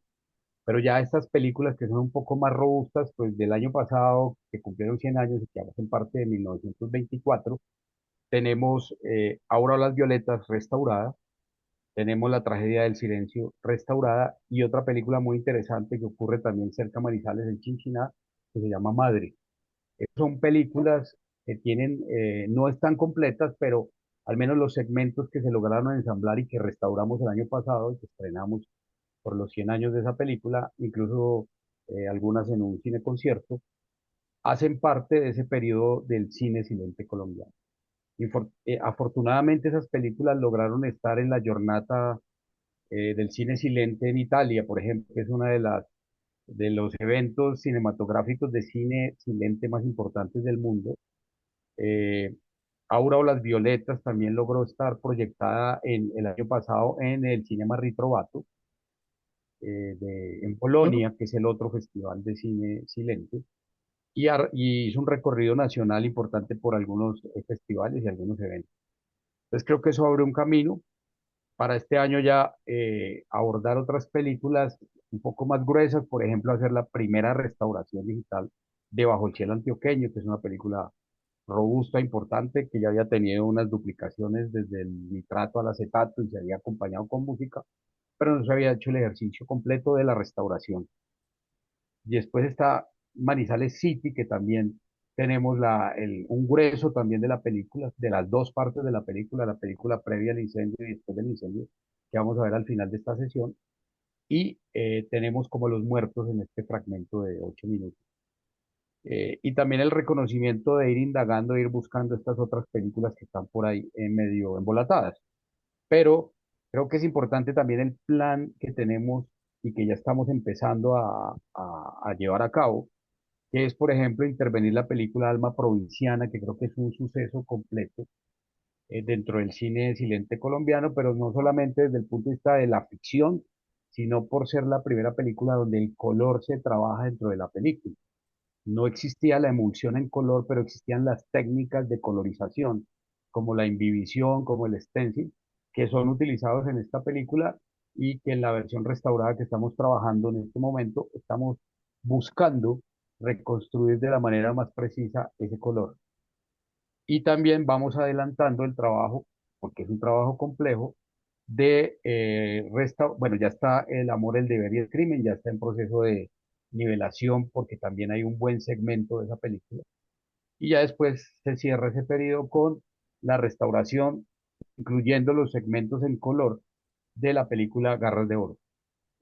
pero ya estas películas que son un poco más robustas, pues del año pasado, que cumplieron 100 años y que hacen parte de 1924, tenemos Aura o las Violetas restaurada, tenemos La Tragedia del Silencio restaurada y otra película muy interesante que ocurre también cerca de Manizales, en Chinchiná, que se llama Madre. Son películas que tienen, no están completas, pero al menos los segmentos que se lograron ensamblar y que restauramos el año pasado y que estrenamos por los 100 años de esa película, incluso algunas en un cine concierto, hacen parte de ese periodo del cine silente colombiano. Afortunadamente esas películas lograron estar en la jornada del cine silente en Italia, por ejemplo, que es una de los eventos cinematográficos de cine silente más importantes del mundo. Eh, Aura o las Violetas también logró estar proyectada el año pasado en el Cinema Ritrovato en Polonia, que es el otro festival de cine silente, y hizo un recorrido nacional importante por algunos festivales y algunos eventos. Entonces creo que eso abre un camino para este año ya abordar otras películas un poco más gruesas, por ejemplo, hacer la primera restauración digital de Bajo el Cielo Antioqueño, que es una película robusta, importante, que ya había tenido unas duplicaciones desde el nitrato al acetato y se había acompañado con música, pero no se había hecho el ejercicio completo de la restauración. Y después está Manizales City, que también tenemos un grueso también de la película, de las dos partes de la película previa al incendio y después del incendio, que vamos a ver al final de esta sesión. Y tenemos como los muertos en este fragmento de 8 minutos. Y también el reconocimiento de ir indagando, de ir buscando estas otras películas que están por ahí en medio embolatadas. Pero creo que es importante también el plan que tenemos y que ya estamos empezando a llevar a cabo, que es, por ejemplo, intervenir la película Alma Provinciana, que creo que es un suceso completo dentro del cine silente colombiano, pero no solamente desde el punto de vista de la ficción, sino por ser la primera película donde el color se trabaja dentro de la película. No existía la emulsión en color, pero existían las técnicas de colorización, como la imbibición, como el stencil, que son utilizados en esta película y que en la versión restaurada que estamos trabajando en este momento, estamos buscando reconstruir de la manera más precisa ese color. Y también vamos adelantando el trabajo, porque es un trabajo complejo, bueno, ya está El amor, el deber y el crimen, ya está en proceso de nivelación, porque también hay un buen segmento de esa película. Y ya después se cierra ese periodo con la restauración, incluyendo los segmentos en color de la película Garras de Oro,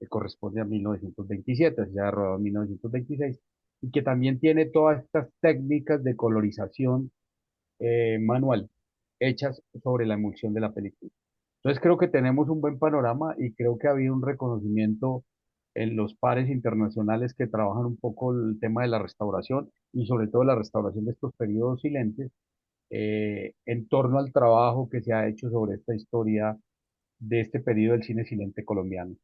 que corresponde a 1927, se ha rodado en 1926, y que también tiene todas estas técnicas de colorización manual hechas sobre la emulsión de la película. Entonces creo que tenemos un buen panorama y creo que ha habido un reconocimiento en los pares internacionales que trabajan un poco el tema de la restauración y sobre todo la restauración de estos periodos silentes en torno al trabajo que se ha hecho sobre esta historia de este periodo del cine silente colombiano.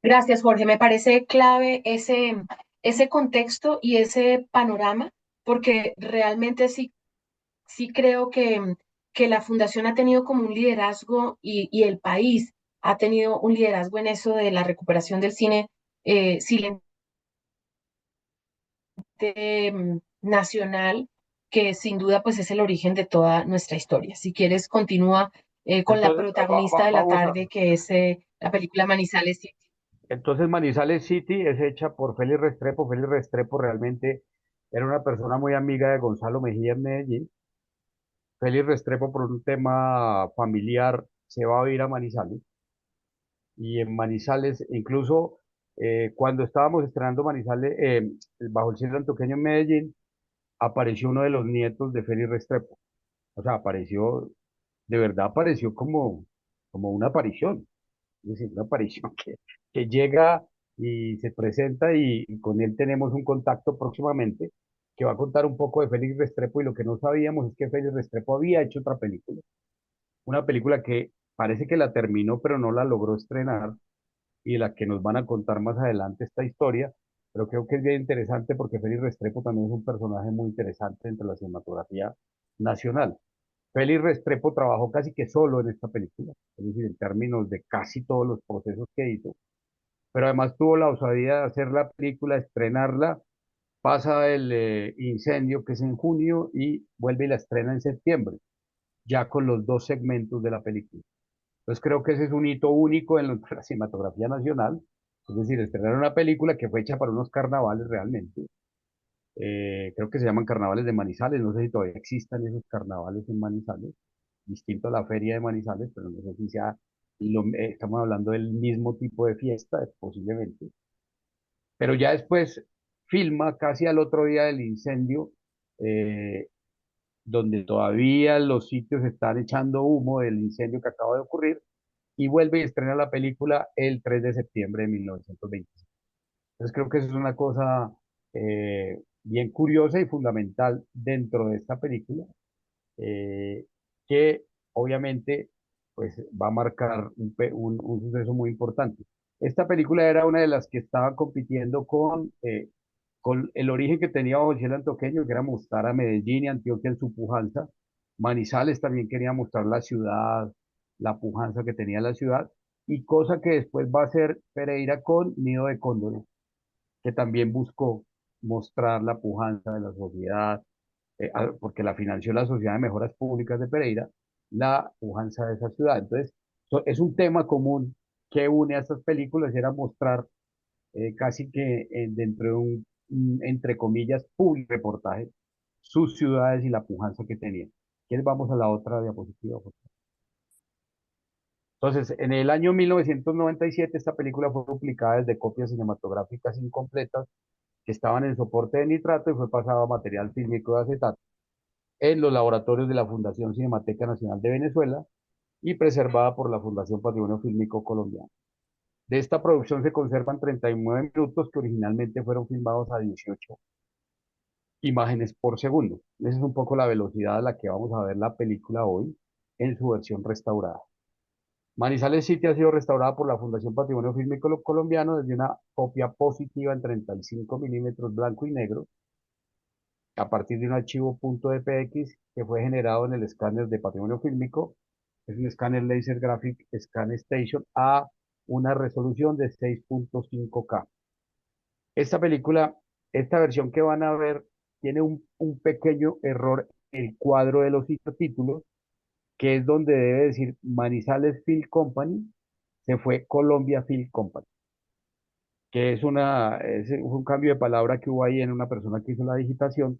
Gracias, Jorge. Me parece clave ese contexto y ese panorama, porque realmente sí creo que la fundación ha tenido como un liderazgo y el país ha tenido un liderazgo en eso de la recuperación del cine silente nacional, que sin duda pues es el origen de toda nuestra historia. Si quieres, continúa con la Entonces, protagonista de la vamos tarde, que es la película Manizales. entonces Manizales City es hecha por Félix Restrepo. Félix Restrepo realmente era una persona muy amiga de Gonzalo Mejía en Medellín. Félix Restrepo por un tema familiar se va a ir a Manizales y en Manizales, incluso cuando estábamos estrenando Manizales, Bajo el Cielo Antioqueño en Medellín, apareció uno de los nietos de Félix Restrepo. O sea, apareció, de verdad apareció como una aparición, es decir, una aparición que llega y se presenta y con él tenemos un contacto próximamente que va a contar un poco de Félix Restrepo y lo que no sabíamos es que Félix Restrepo había hecho otra película, una película que parece que la terminó pero no la logró estrenar y de la que nos van a contar más adelante esta historia, pero creo que es bien interesante porque Félix Restrepo también es un personaje muy interesante dentro de la cinematografía nacional. Félix Restrepo trabajó casi que solo en esta película, es decir, en términos de casi todos los procesos que hizo, pero además tuvo la osadía de hacer la película, estrenarla, pasa el incendio que es en junio y vuelve y la estrena en septiembre, ya con los dos segmentos de la película. Entonces creo que ese es un hito único en la cinematografía nacional, es decir, estrenar una película que fue hecha para unos carnavales realmente. Creo que se llaman carnavales de Manizales, no sé si todavía existan esos carnavales en Manizales, distinto a la feria de Manizales, pero no sé si sea, estamos hablando del mismo tipo de fiesta, posiblemente. Pero ya después filma casi al otro día del incendio, eh, donde todavía los sitios están echando humo del incendio que acaba de ocurrir, y vuelve y estrena la película el 3 de septiembre de 1925. Entonces creo que eso es una cosa bien curiosa y fundamental dentro de esta película, eh, que obviamente pues va a marcar un suceso muy importante. Esta película era una de las que estaba compitiendo con el origen que tenía Bajo el Cielo Antioqueño, que era mostrar a Medellín y Antioquia en su pujanza. Manizales también quería mostrar la ciudad, la pujanza que tenía la ciudad, y cosa que después va a hacer Pereira con Nido de Cóndores, que también buscó mostrar la pujanza de la sociedad, porque la financió la Sociedad de Mejoras Públicas de Pereira, la pujanza de esa ciudad. Entonces, es un tema común que une a estas películas, era mostrar casi que dentro de entre comillas, público reportaje, sus ciudades y la pujanza que tenían. ¿Quieres? Vamos a la otra diapositiva, por favor. Entonces, en el año 1997, esta película fue publicada desde copias cinematográficas incompletas que estaban en soporte de nitrato y fue pasada a material fílmico de acetato en los laboratorios de la Fundación Cinemateca Nacional de Venezuela y preservada por la Fundación Patrimonio Fílmico Colombiano. De esta producción se conservan 39 minutos que originalmente fueron filmados a 18 imágenes por segundo. Esa es un poco la velocidad a la que vamos a ver la película hoy en su versión restaurada. Manizales City ha sido restaurada por la Fundación Patrimonio Fílmico Colombiano desde una copia positiva en 35 milímetros blanco y negro a partir de un archivo .dpx que fue generado en el escáner de Patrimonio Fílmico. Es un escáner Laser Graphic Scan Station a una resolución de 6.5K. Esta película, esta versión que van a ver, tiene un pequeño error en el cuadro de los títulos, que es donde debe decir Manizales Film Company, se fue Colombia Film Company, que es un cambio de palabra que hubo ahí en una persona que hizo la digitación,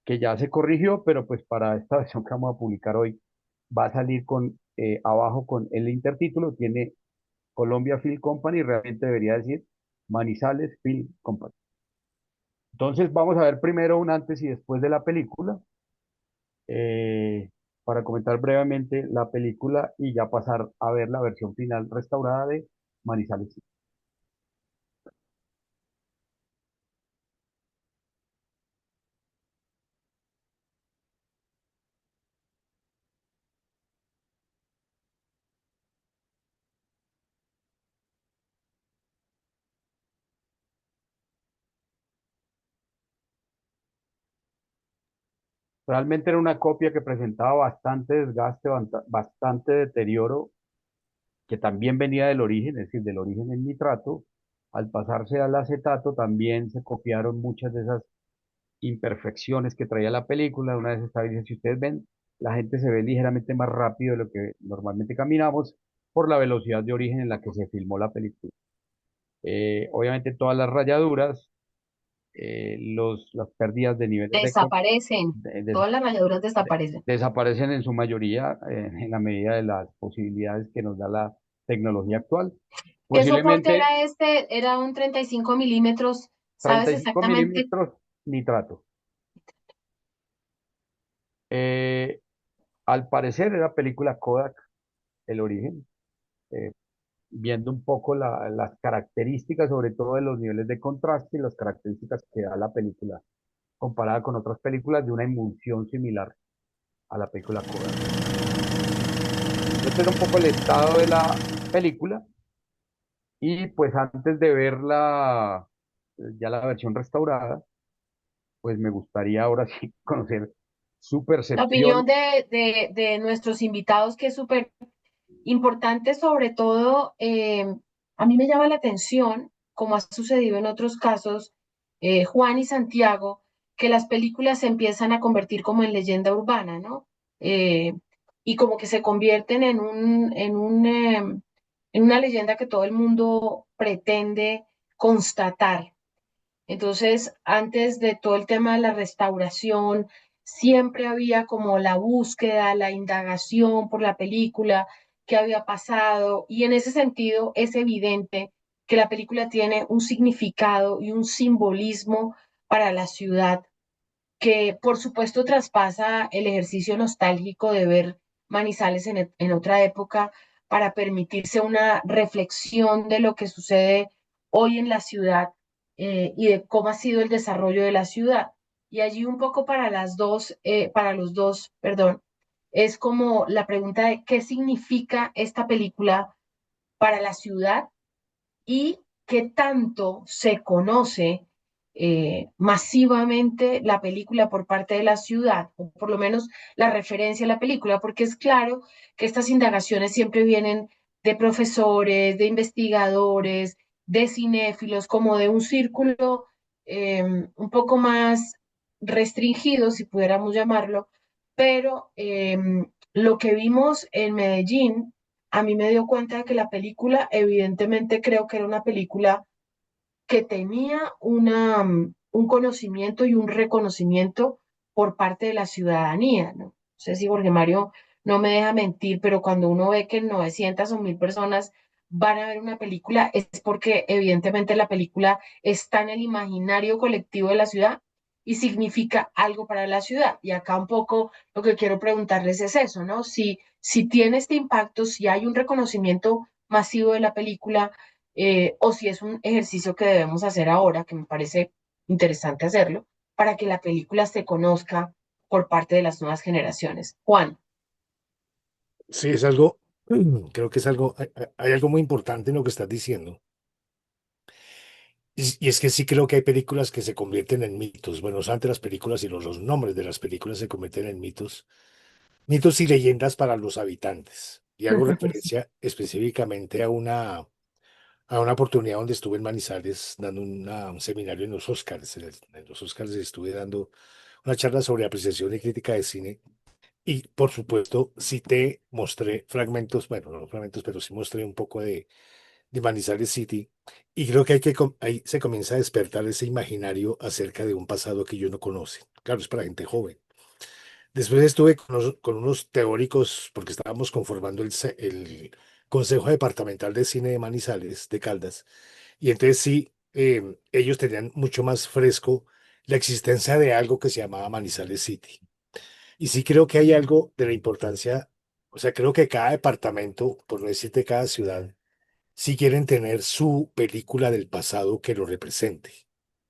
que ya se corrigió, pero pues para esta versión que vamos a publicar hoy, va a salir con abajo con el intertítulo, tiene Colombia Film Company, realmente debería decir Manizales Film Company. Entonces vamos a ver primero un antes y después de la película, eh, para comentar brevemente la película y ya pasar a ver la versión final restaurada de Manizales. Realmente era una copia que presentaba bastante desgaste, bastante deterioro, que también venía del origen, es decir, del origen en nitrato. Al pasarse al acetato también se copiaron muchas de esas imperfecciones que traía la película. Una vez estabiliza, si ustedes ven, la gente se ve ligeramente más rápido de lo que normalmente caminamos por la velocidad de origen en la que se filmó la película. Obviamente todas las rayaduras, las pérdidas de niveles Desaparecen, todas las rayaduras desaparecen. desaparecen en su mayoría en la medida de las posibilidades que nos da la tecnología actual. ¿Qué soporte Posiblemente era este? Era un 35 milímetros, ¿sabes 35 exactamente? milímetros nitrato. Eh, Al parecer era película Kodak, el origen, eh, viendo un poco las características, sobre todo de los niveles de contraste y las características que da la película, comparada con otras películas de una emulsión similar a la película Kodak. Este era un poco el estado de la película y pues antes de ver ya la versión restaurada, pues me gustaría ahora sí conocer su La opinión percepción. de nuestros invitados, que es súper importante, sobre todo, a mí me llama la atención, como ha sucedido en otros casos, Juan y Santiago, que las películas se empiezan a convertir como en leyenda urbana, ¿no? Eh, y como que se convierten en una leyenda que todo el mundo pretende constatar. Entonces, antes de todo el tema de la restauración, siempre había como la búsqueda, la indagación por la película, qué había pasado, y en ese sentido es evidente que la película tiene un significado y un simbolismo para la ciudad que por supuesto traspasa el ejercicio nostálgico de ver Manizales en otra época para permitirse una reflexión de lo que sucede hoy en la ciudad, y de cómo ha sido el desarrollo de la ciudad. Y allí un poco para las dos, para los dos, perdón, es como la pregunta de qué significa esta película para la ciudad y qué tanto se conoce masivamente la película por parte de la ciudad, o por lo menos la referencia a la película, porque es claro que estas indagaciones siempre vienen de profesores, de investigadores, de cinéfilos, como de un círculo un poco más restringido, si pudiéramos llamarlo, pero lo que vimos en Medellín a mí me dio cuenta de que la película, evidentemente creo que era una película que tenía un conocimiento y un reconocimiento por parte de la ciudadanía, ¿no? No sé si Jorge Mario no me deja mentir, pero cuando uno ve que 900 o 1000 personas van a ver una película, es porque evidentemente la película está en el imaginario colectivo de la ciudad y significa algo para la ciudad. Y acá un poco lo que quiero preguntarles es eso, ¿no? Si tiene este impacto, si hay un reconocimiento masivo de la película, o si es un ejercicio que debemos hacer ahora, que me parece interesante hacerlo, para que la película se conozca por parte de las nuevas generaciones. Juan. Sí, es algo, creo que es algo, hay algo muy importante en lo que estás diciendo. Y es que sí creo que hay películas que se convierten en mitos. Bueno, antes las películas y los nombres de las películas se convierten en mitos, mitos y leyendas para los habitantes. Y hago referencia específicamente a una oportunidad donde estuve en Manizales dando un seminario en los Oscars. En los Oscars estuve dando una charla sobre apreciación y crítica de cine. Y por supuesto, sí te mostré fragmentos, bueno, no fragmentos, pero sí mostré un poco de Manizales City. Y creo que ahí se comienza a despertar ese imaginario acerca de un pasado que yo no conoce. Claro, es para gente joven. Después estuve con unos teóricos, porque estábamos conformando el Consejo Departamental de Cine de Manizales, de Caldas, y entonces sí, ellos tenían mucho más fresco la existencia de algo que se llamaba Manizales City. Y sí creo que hay algo de la importancia, o sea, creo que cada departamento, por no decirte cada ciudad, sí quieren tener su película del pasado que lo represente,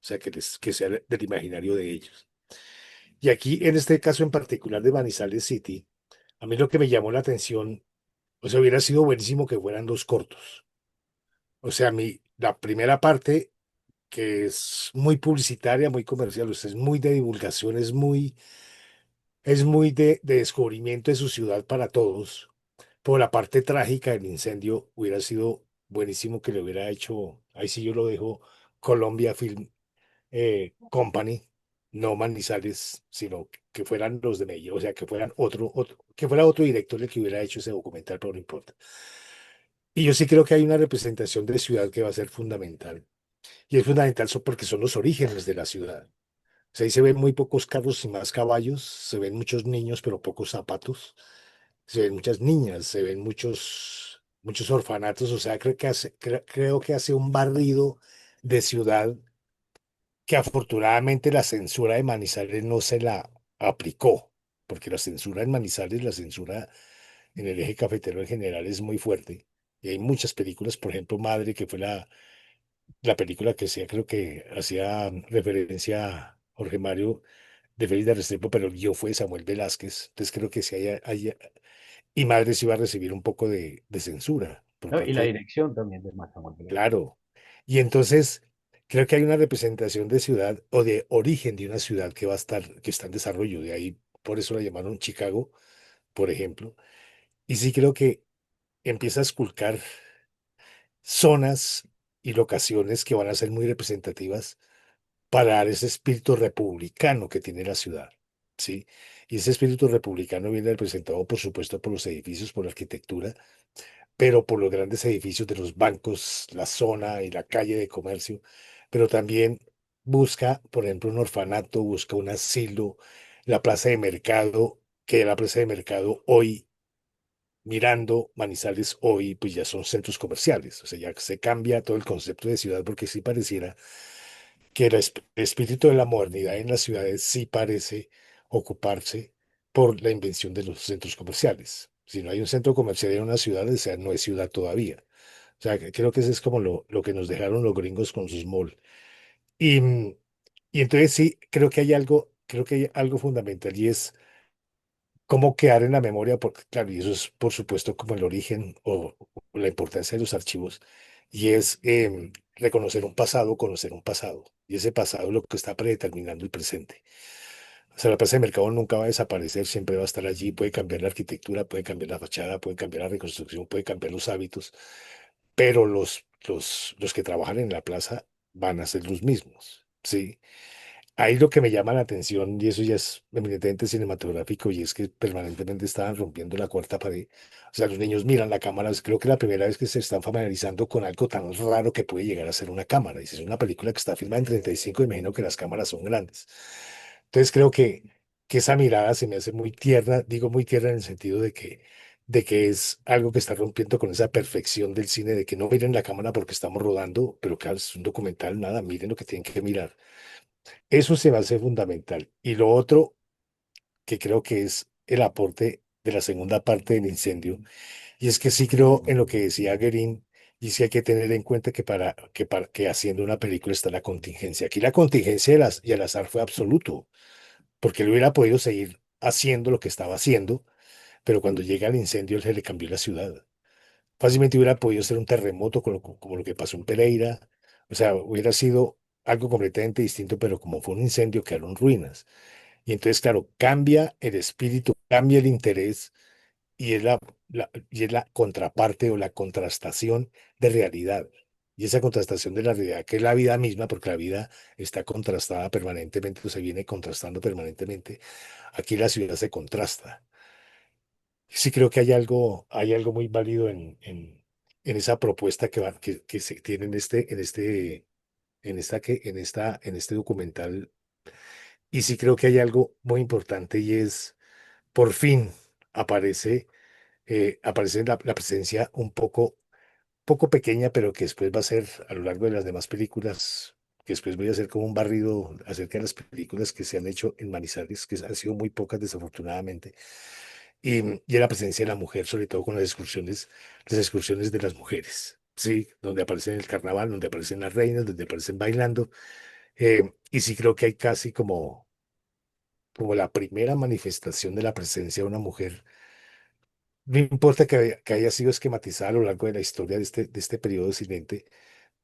o sea, que sea del imaginario de ellos. Y aquí, en este caso en particular de Manizales City, a mí lo que me llamó la atención, o sea, hubiera sido buenísimo que fueran dos cortos. O sea, la primera parte, que es muy publicitaria, muy comercial, o sea, es muy de divulgación, es muy de descubrimiento de su ciudad para todos. Por la parte trágica del incendio, hubiera sido buenísimo que le hubiera hecho, ahí sí yo lo dejo, Colombia Film Company, no Manizales, sino que fueran los de Medellín, o sea, que fueran que fuera otro director el que hubiera hecho ese documental, pero no importa. Y yo sí creo que hay una representación de ciudad que va a ser fundamental. Y es fundamental porque son los orígenes de la ciudad. O sea, ahí se ven muy pocos carros y más caballos, se ven muchos niños, pero pocos zapatos, se ven muchas niñas, se ven muchos orfanatos. O sea, creo que hace un barrido de ciudad que afortunadamente la censura de Manizales no se la aplicó, porque la censura en Manizales, la censura en el eje cafetero en general es muy fuerte. Y hay muchas películas, por ejemplo, Madre, que fue la película que hacía, creo que hacía referencia a Jorge Mario de Félix de Restrepo, pero el guión fue de Samuel Velázquez. Entonces creo que sí y Madre sí iba a recibir un poco de censura por ¿No? Y la parte, dirección también de Max Samuel Velasco. claro. Y entonces creo que hay una representación de ciudad o de origen de una ciudad que va a estar, que está en desarrollo. De ahí, por eso la llamaron Chicago, por ejemplo. Y sí creo que empieza a esculcar zonas y locaciones que van a ser muy representativas para dar ese espíritu republicano que tiene la ciudad, ¿sí? Y ese espíritu republicano viene representado, por supuesto, por los edificios, por la arquitectura, pero por los grandes edificios de los bancos, la zona y la calle de comercio, pero también busca, por ejemplo, un orfanato, busca un asilo, la plaza de mercado, que la plaza de mercado hoy, mirando Manizales hoy, pues ya son centros comerciales, o sea, ya se cambia todo el concepto de ciudad porque sí pareciera que el espíritu de la modernidad en las ciudades sí parece ocuparse por la invención de los centros comerciales. Si no hay un centro comercial en una ciudad, o sea, no es ciudad todavía. O sea, creo que eso es como lo que nos dejaron los gringos con sus malls. Y, y entonces sí, creo que hay algo fundamental y es cómo quedar en la memoria, porque claro, y eso es por supuesto como el origen o la importancia de los archivos, y es reconocer un pasado, conocer un pasado, y ese pasado es lo que está predeterminando el presente. O sea, la plaza de mercado nunca va a desaparecer, siempre va a estar allí, puede cambiar la arquitectura, puede cambiar la fachada, puede cambiar la reconstrucción, puede cambiar los hábitos, pero los que trabajan en la plaza van a ser los mismos, ¿sí? Ahí lo que me llama la atención, y eso ya es eminentemente cinematográfico, y es que permanentemente estaban rompiendo la cuarta pared. O sea, los niños miran la cámara, creo que la primera vez que se están familiarizando con algo tan raro que puede llegar a ser una cámara. Y si es una película que está filmada en 35, imagino que las cámaras son grandes. Entonces creo que esa mirada se me hace muy tierna, digo muy tierna en el sentido de que es algo que está rompiendo con esa perfección del cine, de que no miren la cámara porque estamos rodando, pero claro, es un documental, nada, miren lo que tienen que mirar. Eso se me hace fundamental. Y lo otro que creo que es el aporte de la segunda parte del incendio, y es que sí creo en lo que decía Guerín, y sí hay que tener en cuenta que haciendo una película está la contingencia. Aquí la contingencia y el azar fue absoluto, porque él hubiera podido seguir haciendo lo que estaba haciendo, pero cuando llega el incendio él se le cambió la ciudad. Fácilmente hubiera podido ser un terremoto como lo que pasó en Pereira, o sea, hubiera sido algo completamente distinto, pero como fue un incendio quedaron ruinas. Y entonces, claro, cambia el espíritu, cambia el interés y es y es la contraparte o la contrastación de realidad. Y esa contrastación de la realidad, que es la vida misma, porque la vida está contrastada permanentemente, o se viene contrastando permanentemente. Aquí la ciudad se contrasta. Sí creo que hay algo muy válido en esa propuesta que se tiene en este documental. Y sí creo que hay algo muy importante y es por fin aparece, aparece la presencia un poco pequeña, pero que después va a ser a lo largo de las demás películas, que después voy a hacer como un barrido acerca de las películas que se han hecho en Manizales, que han sido muy pocas desafortunadamente, y la presencia de la mujer, sobre todo con las excursiones de las mujeres. Sí, donde aparecen en el carnaval, donde aparecen las reinas, donde aparecen bailando. Y sí creo que hay casi como la primera manifestación de la presencia de una mujer. No importa que haya sido esquematizada a lo largo de la historia de este periodo silente,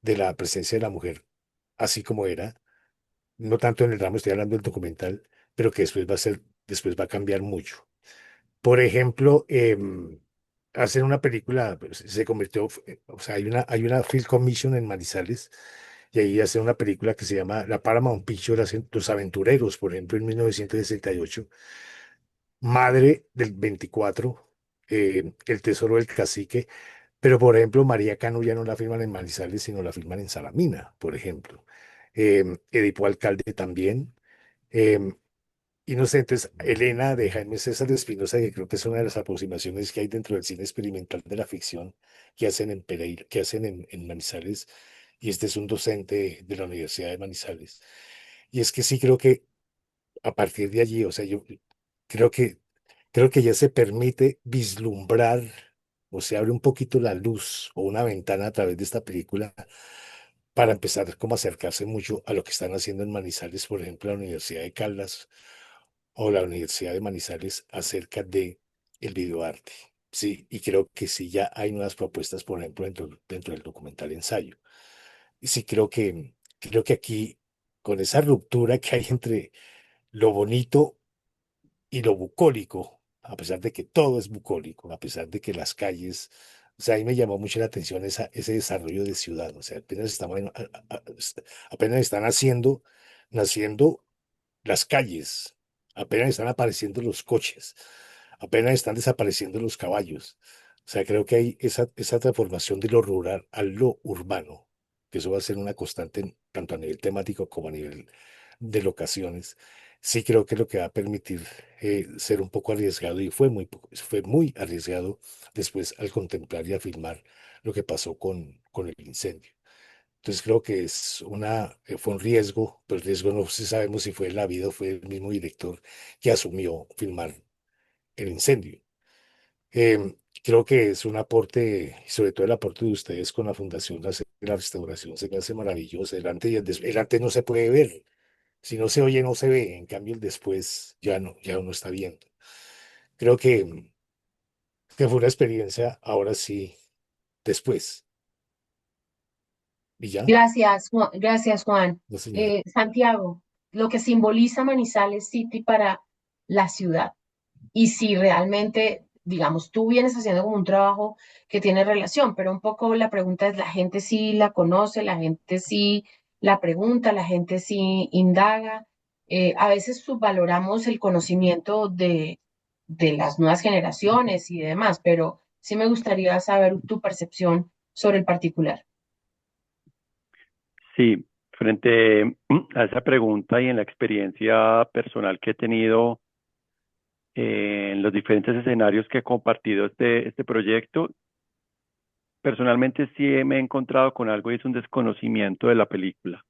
de la presencia de la mujer, así como era, no tanto en el drama, estoy hablando del documental, pero que después va a cambiar mucho. Por ejemplo, hacer una película, pues, se convirtió, o sea, hay una Film Commission en Manizales, y ahí hace una película que se llama La Paramount Picture, Los Aventureros, por ejemplo, en 1968. Madre del 24, El Tesoro del Cacique, pero por ejemplo María Cano ya no la firman en Manizales, sino la firman en Salamina, por ejemplo. Edipo Alcalde también. em, y no sé, entonces Elena de Jaime César de Espinosa, que creo que es una de las aproximaciones que hay dentro del cine experimental de la ficción que hacen en Pereira, que hacen en Manizales, y este es un docente de la Universidad de Manizales. Y es que sí creo que a partir de allí, o sea, yo creo que creo que ya se permite vislumbrar o se abre un poquito la luz o una ventana a través de esta película para empezar como a acercarse mucho a lo que están haciendo en Manizales, por ejemplo, la Universidad de Caldas o la Universidad de Manizales acerca de el videoarte. Sí, y creo que sí ya hay nuevas propuestas, por ejemplo, dentro del documental ensayo. Y sí creo que Creo que aquí, con esa ruptura que hay entre lo bonito y lo bucólico, a pesar de que todo es bucólico, a pesar de que las calles, o sea, ahí me llamó mucho la atención ese desarrollo de ciudad, o sea, apenas están naciendo las calles, apenas están apareciendo los coches, apenas están desapareciendo los caballos. O sea, creo que hay esa transformación de lo rural a lo urbano, que eso va a ser una constante tanto a nivel temático como a nivel de locaciones. Sí creo que es lo que va a permitir ser un poco arriesgado y fue muy arriesgado después al contemplar y a filmar lo que pasó con el incendio. Entonces creo que fue un riesgo, pero el riesgo no sé, sabemos si fue la vida o fue el mismo director que asumió filmar el incendio. Creo que es un aporte, y sobre todo el aporte de ustedes con la Fundación la Restauración, se me hace maravilloso. El antes no se puede ver, si no se oye no se ve, en cambio el después ya no, ya uno está viendo. Creo que fue una experiencia, ahora sí, después. ¿Y ya? Gracias, Juan. No, señora. Santiago, lo que simboliza Manizales City para la ciudad. Y si realmente, digamos, tú vienes haciendo como un trabajo que tiene relación, pero un poco la pregunta es, ¿la gente sí la conoce? ¿La gente sí la pregunta? ¿La gente sí indaga? A veces subvaloramos el conocimiento de las nuevas generaciones y demás, pero sí me gustaría saber tu percepción sobre el particular. Sí, frente a esa pregunta y en la experiencia personal que he tenido en los diferentes escenarios que he compartido este proyecto, personalmente sí me he encontrado con algo y es un desconocimiento de la película.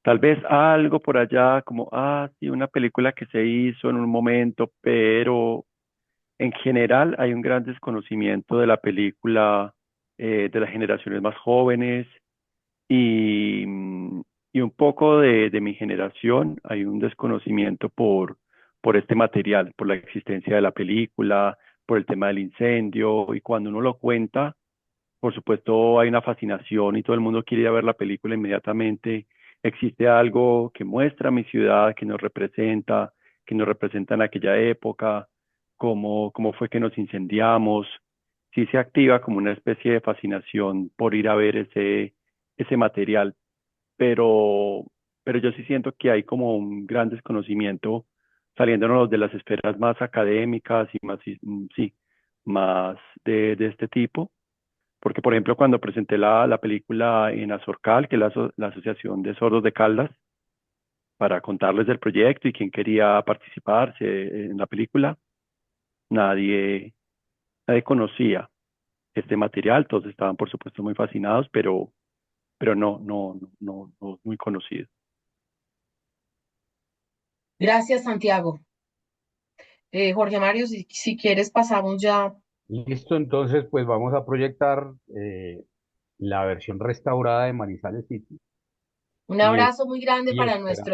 Tal vez algo por allá como, sí, una película que se hizo en un momento, pero en general hay un gran desconocimiento de la película de las generaciones más jóvenes y, y un poco de mi generación. Hay un desconocimiento por este material, por la existencia de la película, por el tema del incendio, y cuando uno lo cuenta, por supuesto hay una fascinación y todo el mundo quiere ir a ver la película inmediatamente. Existe algo que muestra mi ciudad, que nos representa en aquella época, cómo fue que nos incendiamos. Sí se activa como una especie de fascinación por ir a ver ese material, pero, pero yo sí siento que hay como un gran desconocimiento saliéndonos de las esferas más académicas y más, sí, más de este tipo. Porque, por ejemplo, cuando presenté la película en Azorcal, que es la Asociación de Sordos de Caldas, para contarles del proyecto y quién quería participar en la película, nadie, nadie conocía este material, todos estaban, por supuesto, muy fascinados, pero no es muy conocido. Gracias, Santiago. Jorge Mario, si quieres, pasamos ya. Listo, entonces pues vamos a proyectar la versión restaurada de Manizales City Un y, abrazo muy grande y para nuestros esperamos.